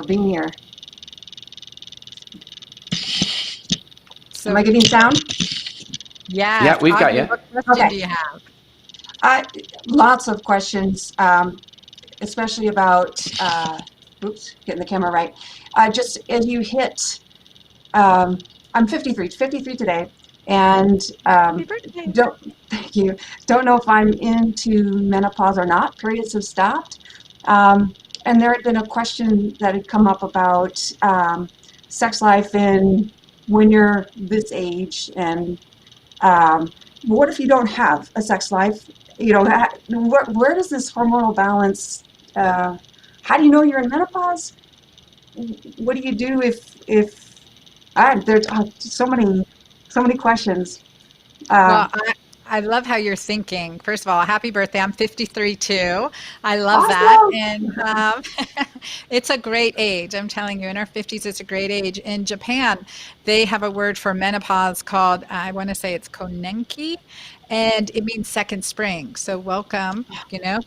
Speaker 3: being here.
Speaker 2: So,
Speaker 3: Am I getting sound?
Speaker 2: yes,
Speaker 1: Yeah, we've got
Speaker 2: Audrey,
Speaker 1: you.
Speaker 2: what question
Speaker 3: Okay.
Speaker 2: do you have?
Speaker 3: Lots of questions, especially about, oops, getting the camera right. Just as you hit, I'm 53 today, and
Speaker 2: Happy birthday.
Speaker 3: thank you, don't know if I'm into menopause or not. Periods have stopped. And there had been a question that had come up about sex life and when you're this age, and what if you don't have a sex life? You know, where does this hormonal balance? How do you know you're in menopause? What do you do if there's so many questions.
Speaker 2: Well,
Speaker 3: Um,
Speaker 2: I love how you're thinking. First of all, happy birthday. I'm 53 too. I love that.
Speaker 3: awesome.
Speaker 2: And it's a great age. I'm telling you, in our 50s, it's a great age. In Japan, they have a word for menopause called, I want to say it's konenki, and it means second spring. So welcome,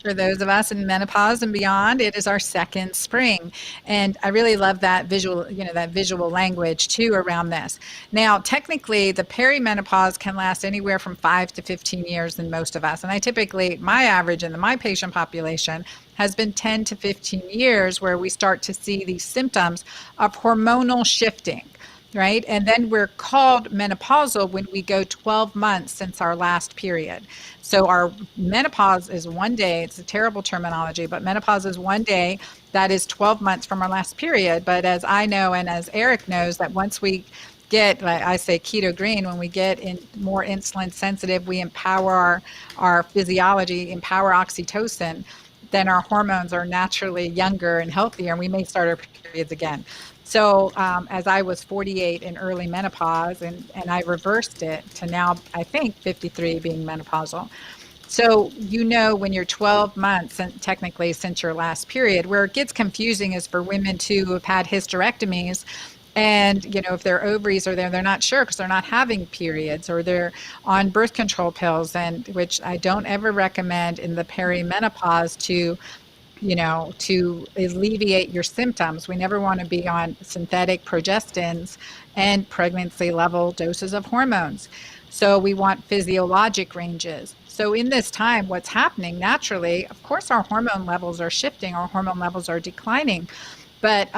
Speaker 2: for those of us in menopause and beyond, it is our second spring. And I really love that visual language too around this. Now, technically, the perimenopause can last anywhere from 5 to 15 years in most of us. And my average in my patient population has been 10 to 15 years where we start to see these symptoms of hormonal shifting. Right. And then we're called menopausal when we go 12 months since our last period. So our menopause is one day. It's a terrible terminology, but menopause is one day that is 12 months from our last period. But as I know, and as Eric knows, that once we get, like I say, Keto Green, when we get in more insulin sensitive, we empower our physiology, empower oxytocin, then our hormones are naturally younger and healthier, and we may start our periods again. So as I was 48 in early menopause, and I reversed it to now, I think, 53 being menopausal. So, when you're 12 months, and technically since your last period, where it gets confusing is for women too who have had hysterectomies. And, if their ovaries are there, they're not sure because they're not having periods, or they're on birth control pills, and which I don't ever recommend in the perimenopause to alleviate your symptoms. We never want to be on synthetic progestins and pregnancy level doses of hormones. So we want physiologic ranges. So in this time, what's happening naturally, of course, our hormone levels are shifting, our hormone levels are declining. But,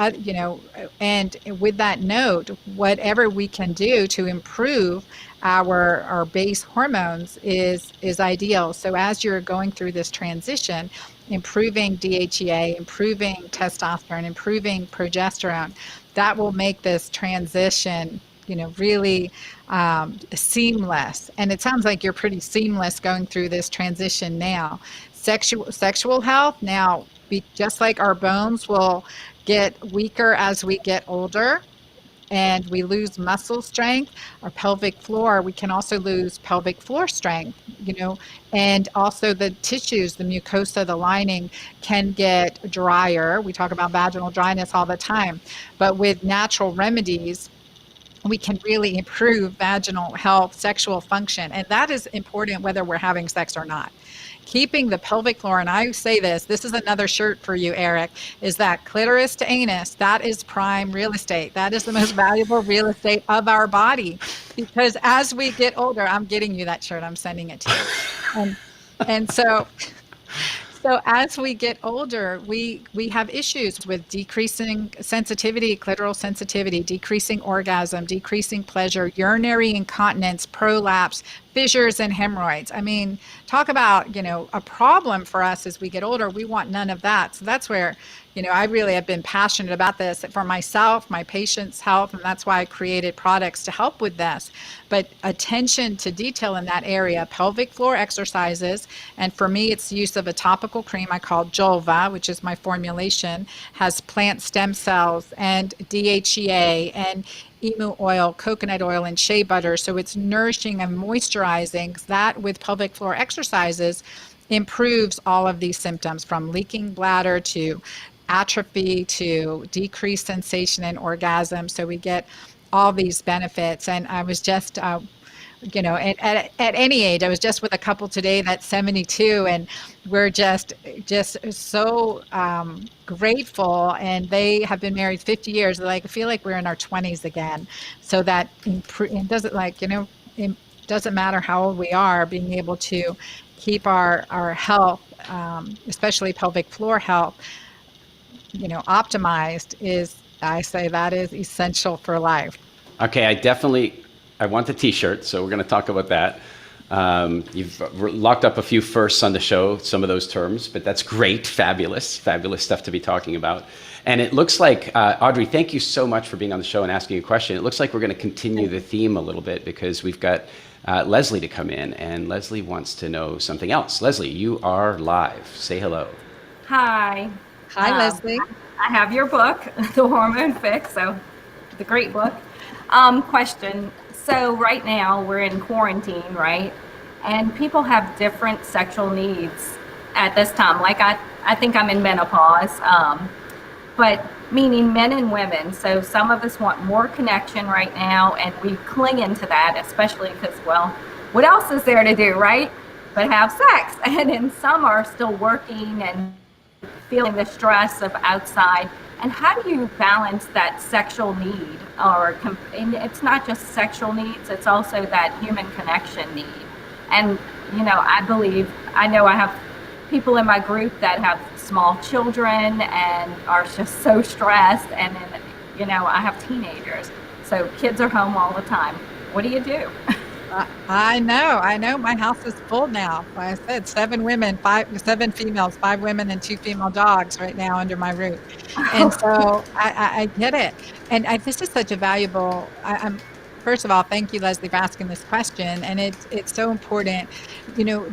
Speaker 2: and with that note, whatever we can do to improve our base hormones is ideal. So as you're going through this transition, improving DHEA, improving testosterone, improving progesterone, that will make this transition, really seamless. And it sounds like you're pretty seamless going through this transition now. Sexual health now, just like our bones will get weaker as we get older and we lose muscle strength, our pelvic floor, we can also lose pelvic floor strength, and also the tissues, the mucosa, the lining can get drier. We talk about vaginal dryness all the time, but with natural remedies, we can really improve vaginal health, sexual function, and that is important whether we're having sex or not. Keeping the pelvic floor, and I say this is another shirt for you, Eric, is that clitoris to anus, that is prime real estate. That is the most valuable real estate of our body. Because as we get older, I'm getting you that shirt, I'm sending it to you. And so as we get older, we have issues with decreasing sensitivity, clitoral sensitivity, decreasing orgasm, decreasing pleasure, urinary incontinence, prolapse, fissures and hemorrhoids. I mean, talk about, a problem for us as we get older. We want none of that. So that's where, I really have been passionate about this for myself, my patients' health, and that's why I created products to help with this. But attention to detail in that area, pelvic floor exercises, and for me, it's the use of a topical cream I call Julva, which is my formulation, has plant stem cells and DHEA and emu oil, coconut oil, and shea butter. So it's nourishing and moisturizing. That with pelvic floor exercises improves all of these symptoms, from leaking bladder to atrophy to decreased sensation and orgasm. So we get all these benefits. And I was just at any age, I was just with a couple today that's 72, and we're just so grateful. And they have been married 50 years. They're like, I feel like we're in our 20s again. So that it doesn't it doesn't matter how old we are, being able to keep our health, especially pelvic floor health, optimized I say that is essential for life.
Speaker 1: Okay, I want the t-shirt, so we're going to talk about that. You've locked up a few firsts on the show, some of those terms, but that's great, fabulous stuff to be talking about. And it looks like, Audrey, thank you so much for being on the show and asking a question. It looks like we're going to continue the theme a little bit because we've got Leslie to come in, and Leslie wants to know something else. Leslie, you are live. Say hello.
Speaker 4: Hi.
Speaker 2: Hi, Leslie.
Speaker 4: I have your book, The Hormone Fix, so the great book. Question. So right now we're in quarantine, right? And people have different sexual needs at this time. Like I think I'm in menopause, but meaning men and women. So some of us want more connection right now, and we cling into that, especially because, well, what else is there to do, right? But have sex. And then some are still working and feeling the stress of outside. And how do you balance that sexual need, and it's not just sexual needs, it's also that human connection need. And, I know I have people in my group that have small children and are just so stressed. And then, I have teenagers. So kids are home all the time. What do you do?
Speaker 2: I know. My house is full now. Like I said, 7 females, 5 women, and 2 female dogs right now under my roof. And so I get it. And this is such a valuable, first of all, thank you, Leslie, for asking this question. And it's so important,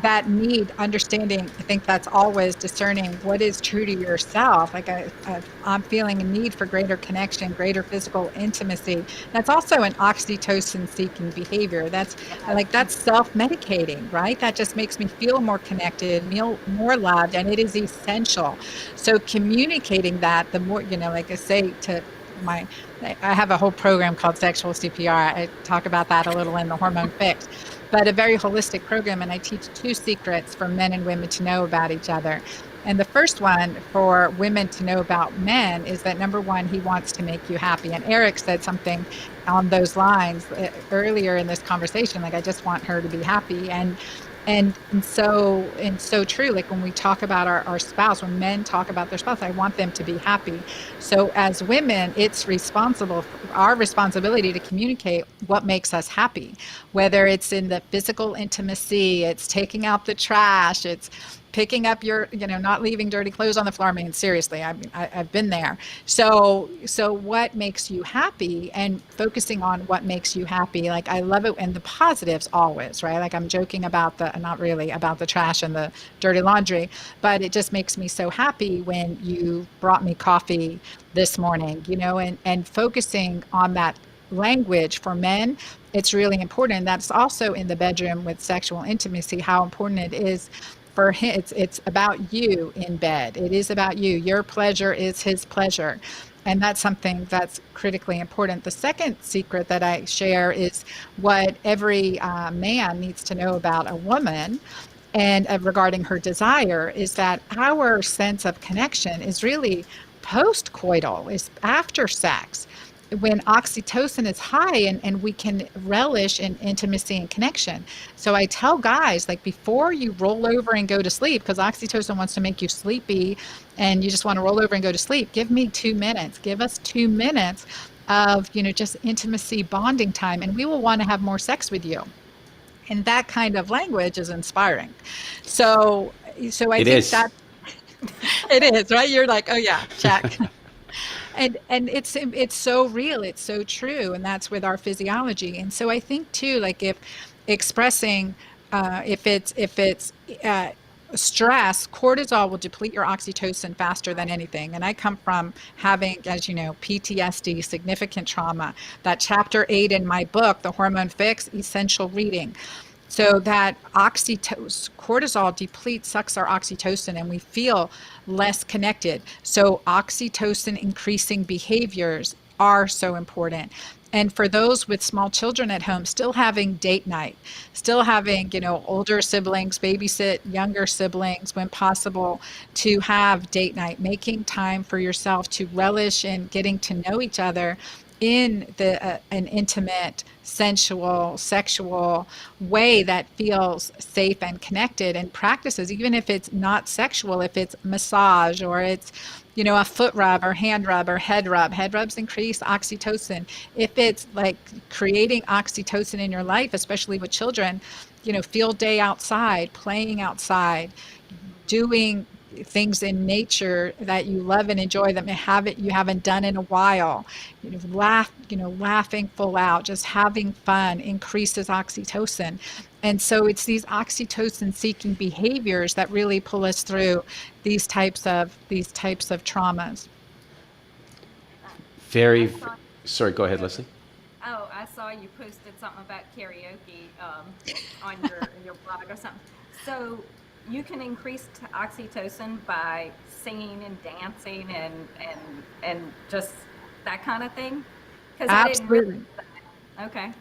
Speaker 2: that need, understanding. I think that's always discerning what is true to yourself. Like I'm feeling a need for greater connection, greater physical intimacy. That's also an oxytocin seeking behavior. That's self-medicating, right? That just makes me feel more connected, more loved, and it is essential. So communicating that, the more, like I say to I have a whole program called Sexual CPR. I talk about that a little in the Hormone Fix, but a very holistic program. And I teach 2 secrets for men and women to know about each other. And the first one for women to know about men is that, number one, he wants to make you happy. And Eric said something on those lines earlier in this conversation, like, I just want her to be happy. And so true. Like when we talk about our spouse, when men talk about their spouse, I want them to be happy. So as women, it's our responsibility to communicate what makes us happy, whether it's in the physical intimacy, it's taking out the trash, it's picking up your, not leaving dirty clothes on the floor. I mean, seriously, I've been there. So what makes you happy, and focusing on what makes you happy. Like I love it, and the positives always, right? Like I'm joking about not really about the trash and the dirty laundry, but it just makes me so happy when you brought me coffee this morning, and focusing on that language for men. It's really important. That's also in the bedroom with sexual intimacy, how important it is for him. It's about you in bed. It is about you. Your pleasure is his pleasure. And that's something that's critically important. The second secret that I share is what every man needs to know about a woman, and regarding her desire, is that our sense of connection is really post-coital, is after sex, when oxytocin is high, and we can relish in intimacy and connection. So I tell guys, like, before you roll over and go to sleep, because oxytocin wants to make you sleepy and you just want to roll over and go to sleep, give me 2 minutes. Give us 2 minutes of, just intimacy bonding time, and we will want to have more sex with you. And that kind of language is inspiring. So I
Speaker 1: It
Speaker 2: think
Speaker 1: is.
Speaker 2: that it is, right? You're like, oh yeah, check. And it's so real, it's so true, and that's with our physiology. And so I think too, like if expressing, if it's uh, stress, cortisol will deplete your oxytocin faster than anything. And I come from having, as you know, PTSD, significant trauma. That chapter 8 in my book, The Hormone Fix, essential reading. So that oxytocin, cortisol depletes, sucks our oxytocin, and we feel less connected. So oxytocin increasing behaviors are so important. And for those with small children at home, still having date night, still having, older siblings babysit younger siblings when possible, to have date night, making time for yourself to relish in getting to know each other in an intimate, sensual, sexual way that feels safe and connected, and practices, even if it's not sexual, if it's massage or it's, a foot rub or hand rub or head rub. Head rubs increase oxytocin. If it's like creating oxytocin in your life, especially with children, field day outside, playing outside, doing things in nature that you love and enjoy that you haven't done in a while. Laughing full out, just having fun increases oxytocin. And so it's these oxytocin seeking behaviors that really pull us through these types of traumas.
Speaker 1: Very,
Speaker 4: I saw,
Speaker 1: sorry, go ahead, Leslie.
Speaker 4: oh, I saw you posted something about karaoke on your blog or something. So you can increase oxytocin by singing and dancing and just that kind of thing? Because I didn't
Speaker 2: Absolutely.
Speaker 4: realize that. Okay.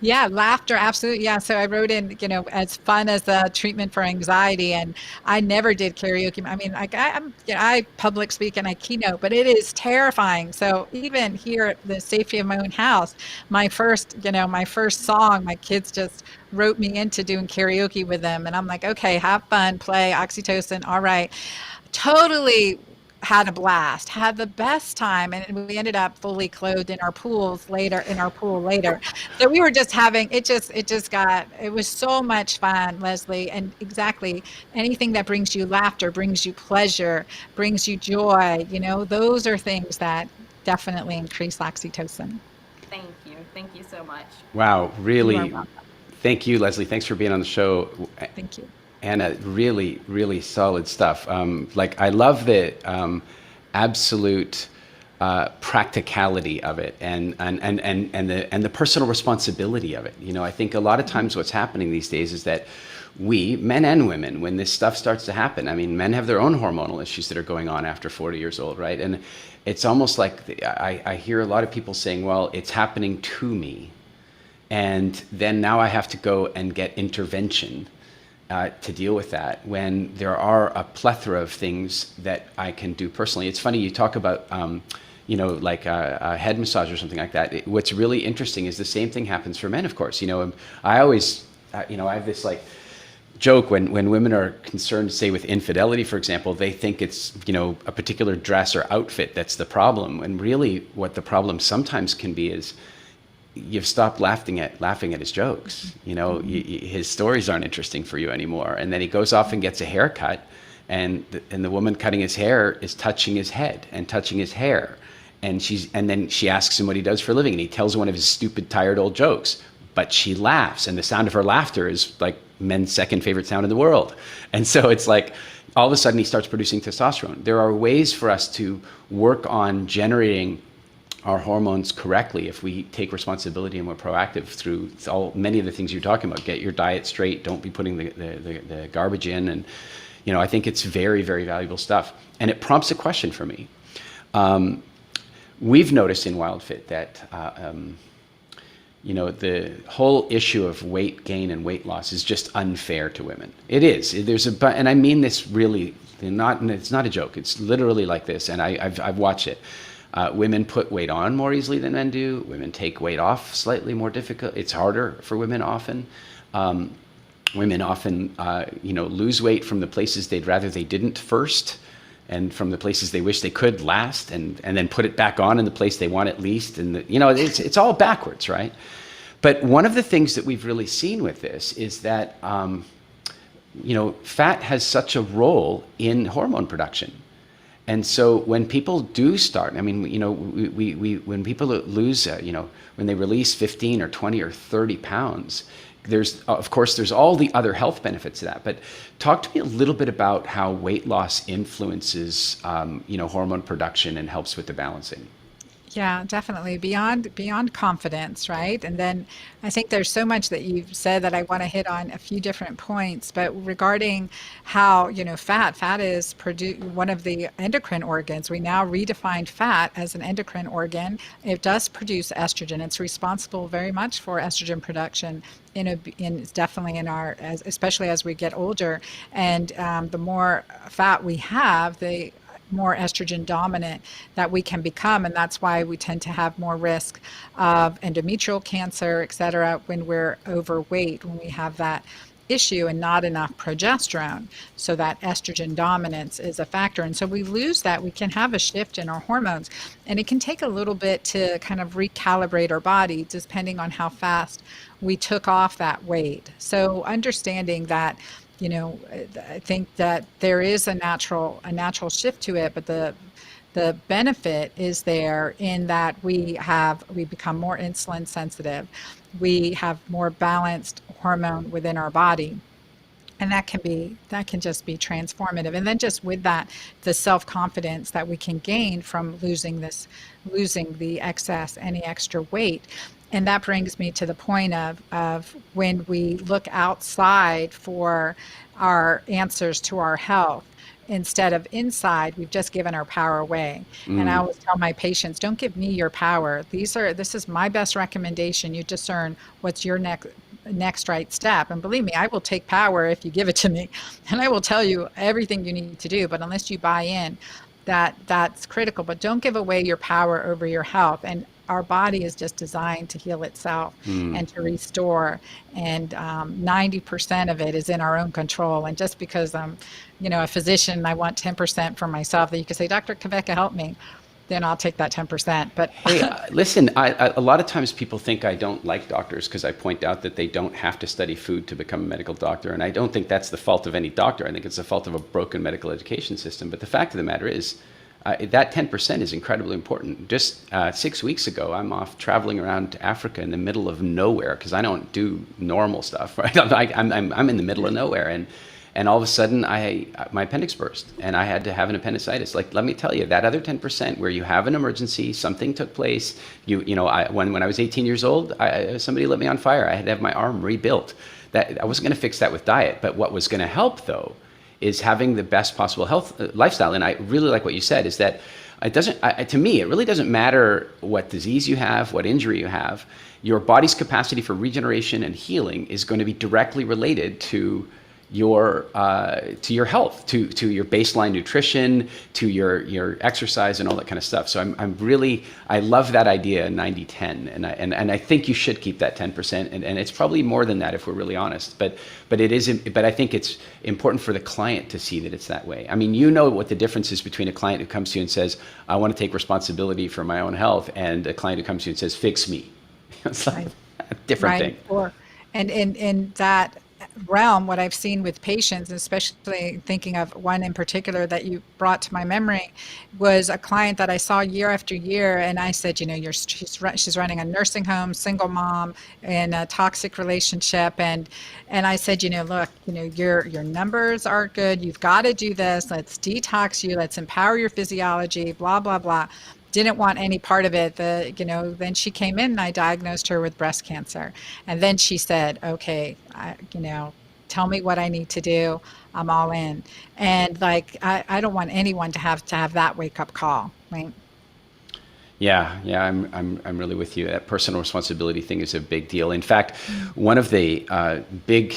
Speaker 2: Yeah, laughter, absolutely. Yeah, so I wrote in, as fun as the treatment for anxiety, and I never did karaoke. I mean, like I public speak and I keynote, but it is terrifying. So even here at the safety of my own house, my first song, my kids just wrote me into doing karaoke with them, and I'm like, okay, have fun, play, oxytocin, all right. Totally had a blast, had the best time, and we ended up fully clothed in our pool later. So we were just having it was so much fun, Leslie. And exactly, anything that brings you laughter, brings you pleasure, brings you joy, those are things that definitely increase oxytocin.
Speaker 4: Thank you. Thank you so much.
Speaker 1: Wow,
Speaker 2: You are
Speaker 1: really.
Speaker 2: welcome.
Speaker 1: Thank you, Leslie. Thanks for being on the show.
Speaker 2: Thank you.
Speaker 1: Anna, really, really solid stuff. I love the absolute practicality of it, and the personal responsibility of it. I think a lot of times what's happening these days is that we, men and women, when this stuff starts to happen, I mean, men have their own hormonal issues that are going on after 40 years old, right? And it's almost like I hear a lot of people saying, well, it's happening to me, and then now I have to go and get intervention to deal with that, when there are a plethora of things that I can do personally. It's funny you talk about, like a head massage or something like that. What's really interesting is the same thing happens for men, of course. I always, I have this like joke when women are concerned, say with infidelity, for example, they think it's, a particular dress or outfit that's the problem. And really what the problem sometimes can be is you've stopped laughing at his jokes. His stories aren't interesting for you anymore. And then he goes off and gets a haircut, and the woman cutting his hair is touching his head and touching his hair. And then she asks him what he does for a living, and he tells her one of his stupid, tired old jokes. But she laughs, and the sound of her laughter is like men's second favorite sound in the world. And so it's like, all of a sudden he starts producing testosterone. There are ways for us to work on generating our hormones correctly if we take responsibility and we're proactive through many of the things you're talking about. Get your diet straight, don't be putting the garbage in, and I think it's very, very valuable stuff. And it prompts a question for me. We've noticed in WildFit that the whole issue of weight gain and weight loss is just unfair to women. It is. And I mean this really, it's not a joke. It's literally like this, and I've watched it. Women put weight on more easily than men do. Women take weight off slightly more difficult. It's harder for women often. Women often, lose weight from the places they'd rather they didn't first, and from the places they wish they could last, and then put it back on in the place they want it least. And it's all backwards, right? But one of the things that we've really seen with this is that, fat has such a role in hormone production. And so when people do start, I mean, when people lose, when they release 15 or 20 or 30 pounds, there's all the other health benefits of that. But talk to me a little bit about how weight loss influences, hormone production and helps with the balancing.
Speaker 2: Yeah, definitely. Beyond confidence, right? And then I think there's so much that you've said that I want to hit on a few different points. But regarding how, fat is one of the endocrine organs. We now redefined fat as an endocrine organ. It does produce estrogen. It's responsible very much for estrogen production definitely especially as we get older. And the more fat we have, the more estrogen dominant that we can become, and that's why we tend to have more risk of endometrial cancer, et cetera, when we're overweight, when we have that issue and not enough progesterone. So that estrogen dominance is a factor. And so we lose that, we can have a shift in our hormones, and it can take a little bit to kind of recalibrate our body depending on how fast we took off that weight. So understanding that, I think that there is a natural shift to it, but the benefit is there in that we become more insulin sensitive. We have more balanced hormone within our body. And that can just be transformative. And then just with that, the self-confidence that we can gain from losing the any extra weight. And that brings me to the point of when we look outside for our answers to our health, instead of inside, we've just given our power away. And I always tell my patients, don't give me your power. This is my best recommendation. You discern what's your next right step. And believe me, I will take power if you give it to me. And I will tell you everything you need to do. But unless you buy in, that's critical. But don't give away your power over your health. And our body is just designed to heal itself and to restore. And 90% of it is in our own control. And just because I'm, a physician, and I want 10% for myself, that you can say, Dr. Cabeca, help me, then I'll take that 10%. But
Speaker 1: hey, listen, a lot of times people think I don't like doctors because I point out that they don't have to study food to become a medical doctor. And I don't think that's the fault of any doctor. I think it's the fault of a broken medical education system. But the fact of the matter is, that 10% is incredibly important. Just 6 weeks ago, I'm off traveling around Africa in the middle of nowhere because I don't do normal stuff, right? I'm in the middle of nowhere, and all of a sudden, my appendix burst, and I had to have an appendicitis. Like, let me tell you, that other 10% where you have an emergency, something took place. When I was 18 years old, somebody lit me on fire. I had to have my arm rebuilt. That I wasn't going to fix that with diet, but what was going to help though is having the best possible health lifestyle. And I really like what you said, is that to me, it really doesn't matter what disease you have, what injury you have. Your body's capacity for regeneration and healing is going to be directly related to your health, to your baseline nutrition, to your exercise and all that kind of stuff. So I love that idea, 90-10, and I think you should keep that 10%, and it's probably more than that if we're really honest. But I think it's important for the client to see that it's that way. I mean, what the difference is between a client who comes to you and says, I want to take responsibility for my own health, and a client who comes to you and says, fix me. It's like a different thing.
Speaker 2: And in that realm, what I've seen with patients, especially thinking of one in particular that you brought to my memory, was a client that I saw year after year, and I said, she's running a nursing home, single mom, in a toxic relationship, and I said, look, your numbers are good, you've got to do this, let's detox you, let's empower your physiology, blah blah blah. Didn't want any part of it. Then she came in and I diagnosed her with breast cancer. And then she said, okay, tell me what I need to do. I'm all in. And I don't want anyone to have that wake up call, right?
Speaker 1: Yeah, I'm really with you. That personal responsibility thing is a big deal. In fact, one of the big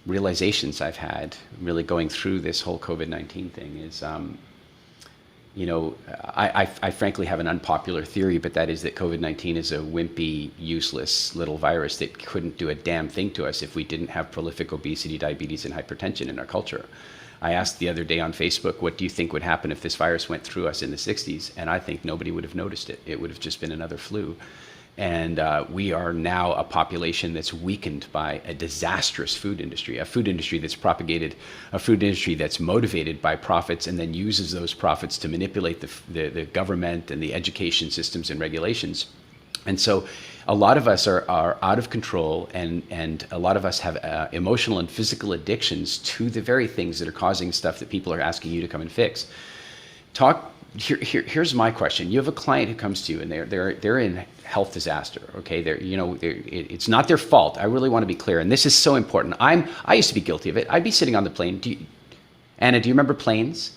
Speaker 1: realizations I've had really going through this whole COVID-19 thing is, I frankly have an unpopular theory, but that is that COVID-19 is a wimpy, useless little virus that couldn't do a damn thing to us if we didn't have prolific obesity, diabetes, and hypertension in our culture. I asked the other day on Facebook, what do you think would happen if this virus went through us in the 60s? And I think nobody would have noticed it. It would have just been another flu. And we are now a population that's weakened by a disastrous food industry, a food industry that's propagated, a food industry that's motivated by profits and then uses those profits to manipulate the government and the education systems and regulations. And so a lot of us are out of control, and a lot of us have emotional and physical addictions to the very things that are causing stuff that people are asking you to come and fix. Here's my question. You have a client who comes to you and they're in health disaster. Okay, it's not their fault. I really want to be clear, and this is so important. I used to be guilty of it. I'd be sitting on the plane. Anna, do you remember planes?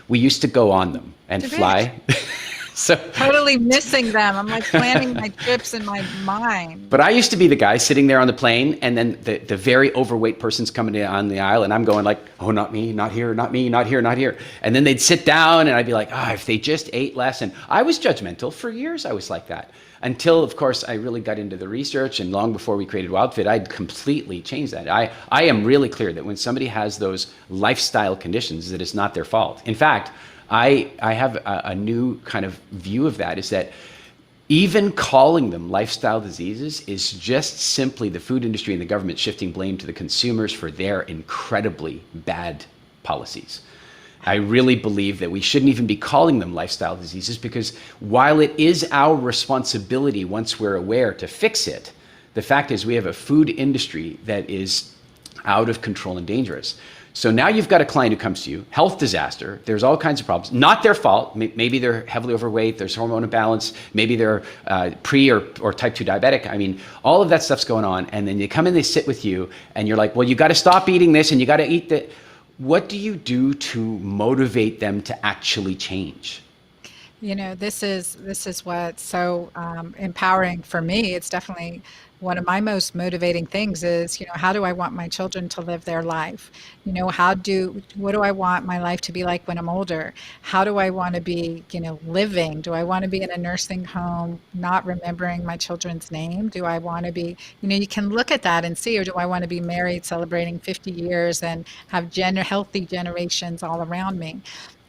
Speaker 1: We used to go on them and fly. So
Speaker 2: totally missing them. I'm like planning my trips in my mind.
Speaker 1: But I used to be the guy sitting there on the plane, and then the very overweight person's coming on the aisle, and I'm going like, oh, not me, not here, not me, not here, not here. And then they'd sit down, and I'd be like, if they just ate less. And I was judgmental. For years, I was like that. Until, of course, I really got into the research, and long before we created WildFit, I'd completely changed that. I am really clear that when somebody has those lifestyle conditions, that it's not their fault. In fact, I have a new kind of view of that, is that even calling them lifestyle diseases is just simply the food industry and the government shifting blame to the consumers for their incredibly bad policies. I really believe that we shouldn't even be calling them lifestyle diseases, because while it is our responsibility once we're aware to fix it, the fact is we have a food industry that is out of control and dangerous. So now you've got a client who comes to you, health disaster, there's all kinds of problems, not their fault. Maybe they're heavily overweight, there's hormone imbalance, maybe they're pre or type 2 diabetic. I mean, all of that stuff's going on. And then they come in, they sit with you, and you're like, well, you got to stop eating this and you got to eat that. What do you do to motivate them to actually change?
Speaker 2: This is what's so empowering for me. It's definitely one of my most motivating things is, how do I want my children to live their life? What do I want my life to be like when I'm older? How do I want to be, living? Do I want to be in a nursing home, not remembering my children's name? Do I want to be, you can look at that and see, or do I want to be married, celebrating 50 years and have healthy generations all around me?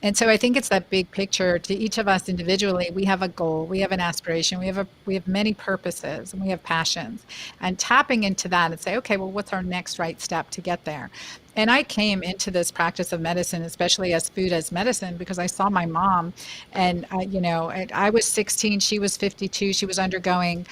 Speaker 2: And so I think it's that big picture. To each of us individually, we have a goal, we have an aspiration, we have many purposes, and we have passions. And tapping into that and say, okay, well, what's our next right step to get there? And I came into this practice of medicine, especially as food as medicine, because I saw my mom, and I was 16, she was 52, she was undergoing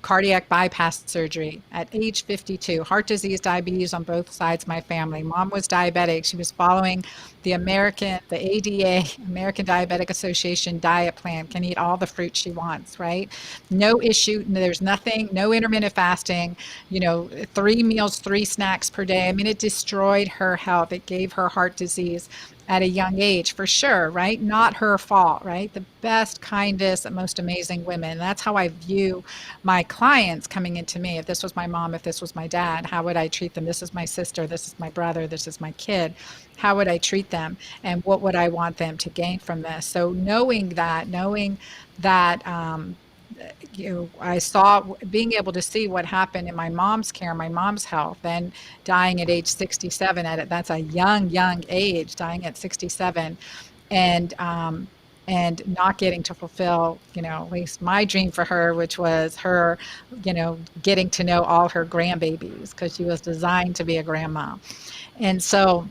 Speaker 2: cardiac bypass surgery at age 52, heart disease, diabetes on both sides of my family. Mom was diabetic. She was following the ADA, American Diabetic Association diet plan, can eat all the fruit she wants, right? No issue, there's nothing, no intermittent fasting, 3 meals, 3 snacks per day. I mean, it destroyed her health. It gave her heart disease at a young age, for sure, right? Not her fault, right? The best, kindest, most amazing women. That's how I view my clients coming into me. If this was my mom, if this was my dad, how would I treat them? This is my sister, this is my brother, this is my kid. How would I treat them? And what would I want them to gain from this? So knowing that I saw, being able to see what happened in my mom's care, my mom's health, and dying at age 67. That's a young age, dying at 67, and not getting to fulfill, at least my dream for her, which was her, getting to know all her grandbabies, because she was designed to be a grandma. And so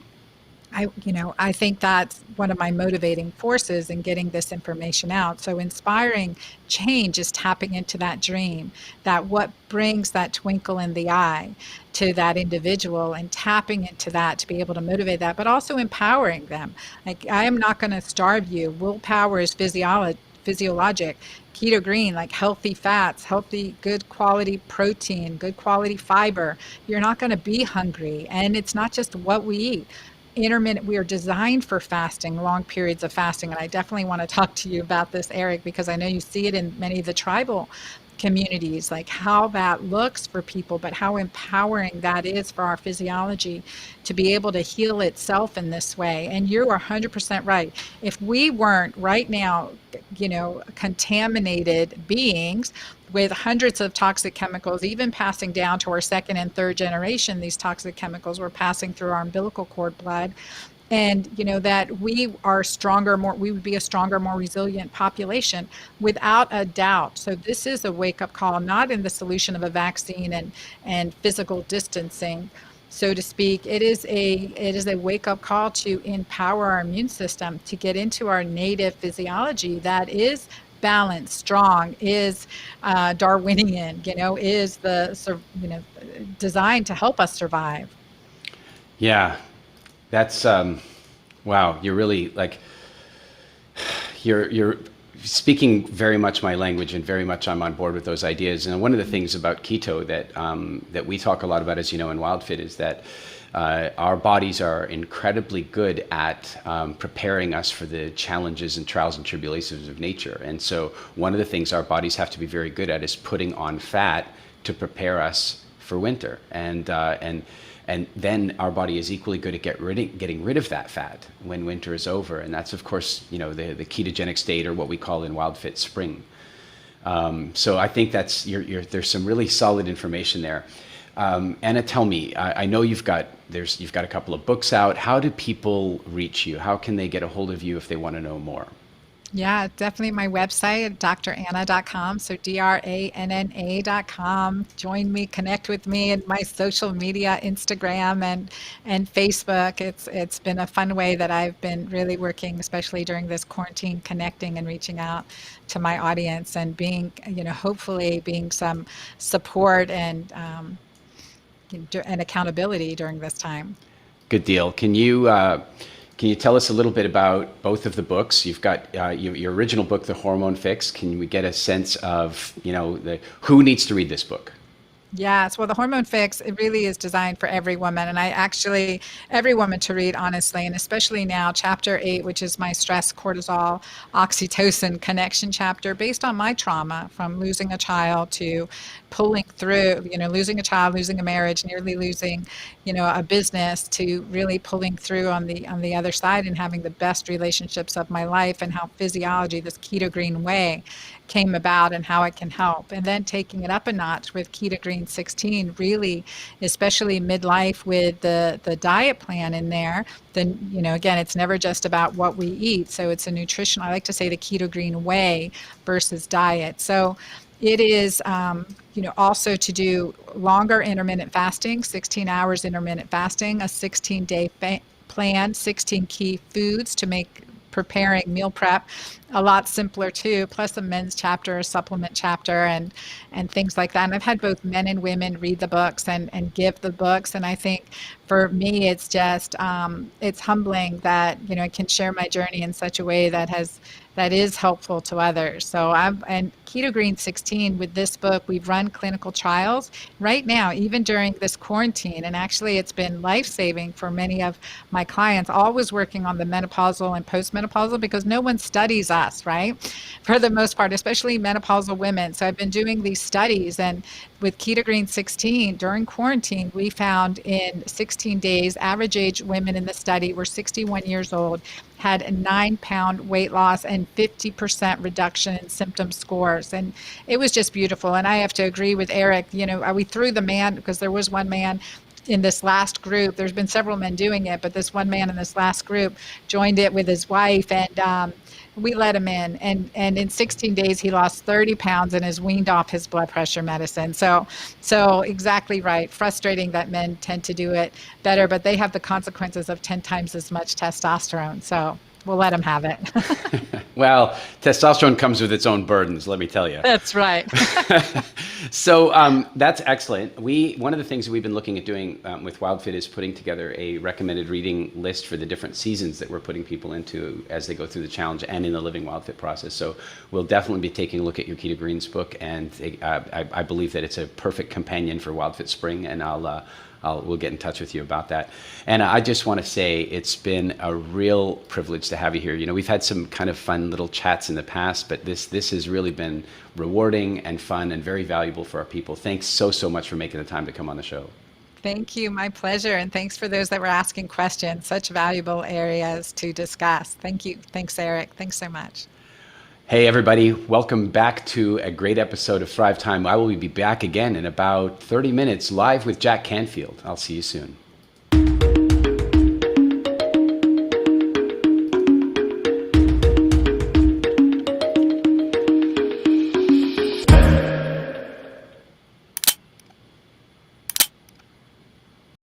Speaker 2: I think that's one of my motivating forces in getting this information out. So inspiring change is tapping into that dream, that what brings that twinkle in the eye to that individual, and tapping into that to be able to motivate that, but also empowering them. Like, I am not going to starve you. Willpower is physiologic. Keto Green, like healthy fats, healthy, good quality protein, good quality fiber. You're not going to be hungry. And it's not just what we eat. Intermittent, we are designed for fasting, long periods of fasting. And I definitely want to talk to you about this, Eric, because I know you see it in many of the tribal communities, like how that looks for people, but how empowering that is for our physiology to be able to heal itself in this way. And you're 100% right. If we weren't right now, contaminated beings with hundreds of toxic chemicals, even passing down to our second and third generation, these toxic chemicals were passing through our umbilical cord blood. and that we are stronger, we would be a stronger, more resilient population without a doubt. So this is a wake-up call, not in the solution of a vaccine and physical distancing, so to speak. It is a wake-up call to empower our immune system to get into our native physiology that is balanced, strong, is Darwinian, is designed to help us survive.
Speaker 1: Yeah, that's wow. You're really you're speaking very much my language, and very much I'm on board with those ideas. And one of the things about keto that we talk a lot about, as you know, in WildFit, is that our bodies are incredibly good at preparing us for the challenges and trials and tribulations of nature. And so one of the things our bodies have to be very good at is putting on fat to prepare us for winter. And then our body is equally good at getting rid of that fat when winter is over. And that's, of course, the ketogenic state, or what we call in WildFit Spring. So I think that's there's some really solid information there. Anna, tell me, I know you've got a couple of books out. How do people reach you? How can they get a hold of you if they want to know more?
Speaker 2: Yeah, definitely my website, dranna.com. So DRANNA.com. Join me, connect with me in my social media, Instagram and Facebook. It's been a fun way that I've been really working, especially during this quarantine, connecting and reaching out to my audience and being, hopefully being some support and accountability during this time. Good
Speaker 1: deal. Can you tell us a little bit about both of the books? You've got your original book, The Hormone Fix. Can we get a sense of, who needs to read this book?
Speaker 2: Yes. Well, the Hormone Fix, it really is designed for every woman. And every woman to read, honestly, and especially now, chapter 8, which is my stress, cortisol, oxytocin connection chapter, based on my trauma from losing a child to pulling through, losing a child, losing a marriage, nearly losing, a business, to really pulling through on the other side and having the best relationships of my life, and how physiology, this Keto Green way, came about and how it can help. And then taking it up a notch with Keto Green 16, really, especially midlife, with the diet plan in there. Then, again, it's never just about what we eat. So it's a nutrition, I like to say, the Keto Green way versus diet. So it is, also to do longer intermittent fasting, 16 hours intermittent fasting, a 16-day plan, 16 key foods to make preparing meal prep a lot simpler too, plus a men's chapter, a supplement chapter, and things like that. And I've had both men and women read the books and give the books. And I think for me, it's just, it's humbling that, I can share my journey in such a way that is helpful to others. So and Keto Green 16, with this book, we've run clinical trials right now, even during this quarantine. And actually, it's been life-saving for many of my clients, always working on the menopausal and postmenopausal, because no one studies us, right? For the most part, especially menopausal women. So I've been doing these studies, and with Keto Green 16, during quarantine, we found in 16 days, average age women in the study were 61 years old, had a 9-pound weight loss and 50% reduction in symptom scores. And it was just beautiful. And I have to agree with Eric, we threw the man, because there was one man in this last group. There's been several men doing it, but this one man in this last group joined it with his wife, and we let him in. And in 16 days, he lost 30 pounds and is weaned off his blood pressure medicine. So exactly right. Frustrating that men tend to do it better, but they have the consequences of 10 times as much testosterone. So we'll let him have it.
Speaker 1: Well, testosterone comes with its own burdens, let me tell you.
Speaker 2: That's right.
Speaker 1: So that's excellent. One of the things that we've been looking at doing with WildFit is putting together a recommended reading list for the different seasons that we're putting people into as they go through the challenge and in the Living WildFit process. So we'll definitely be taking a look at your Keto Greens book, and I believe that it's a perfect companion for WildFit Spring, and we'll get in touch with you about that. And I just want to say it's been a real privilege to have you here. We've had some kind of fun little chats in the past, but this has really been rewarding and fun and very valuable for our people. Thanks so much for making the time to come on the show.
Speaker 2: Thank you. My pleasure. And thanks for those that were asking questions. Such valuable areas to discuss. Thank you. Thanks, Eric. Thanks so much.
Speaker 1: Hey, everybody. Welcome back to a great episode of Thrive Time. I will be back again in about 30 minutes live with Jack Canfield. I'll see you soon.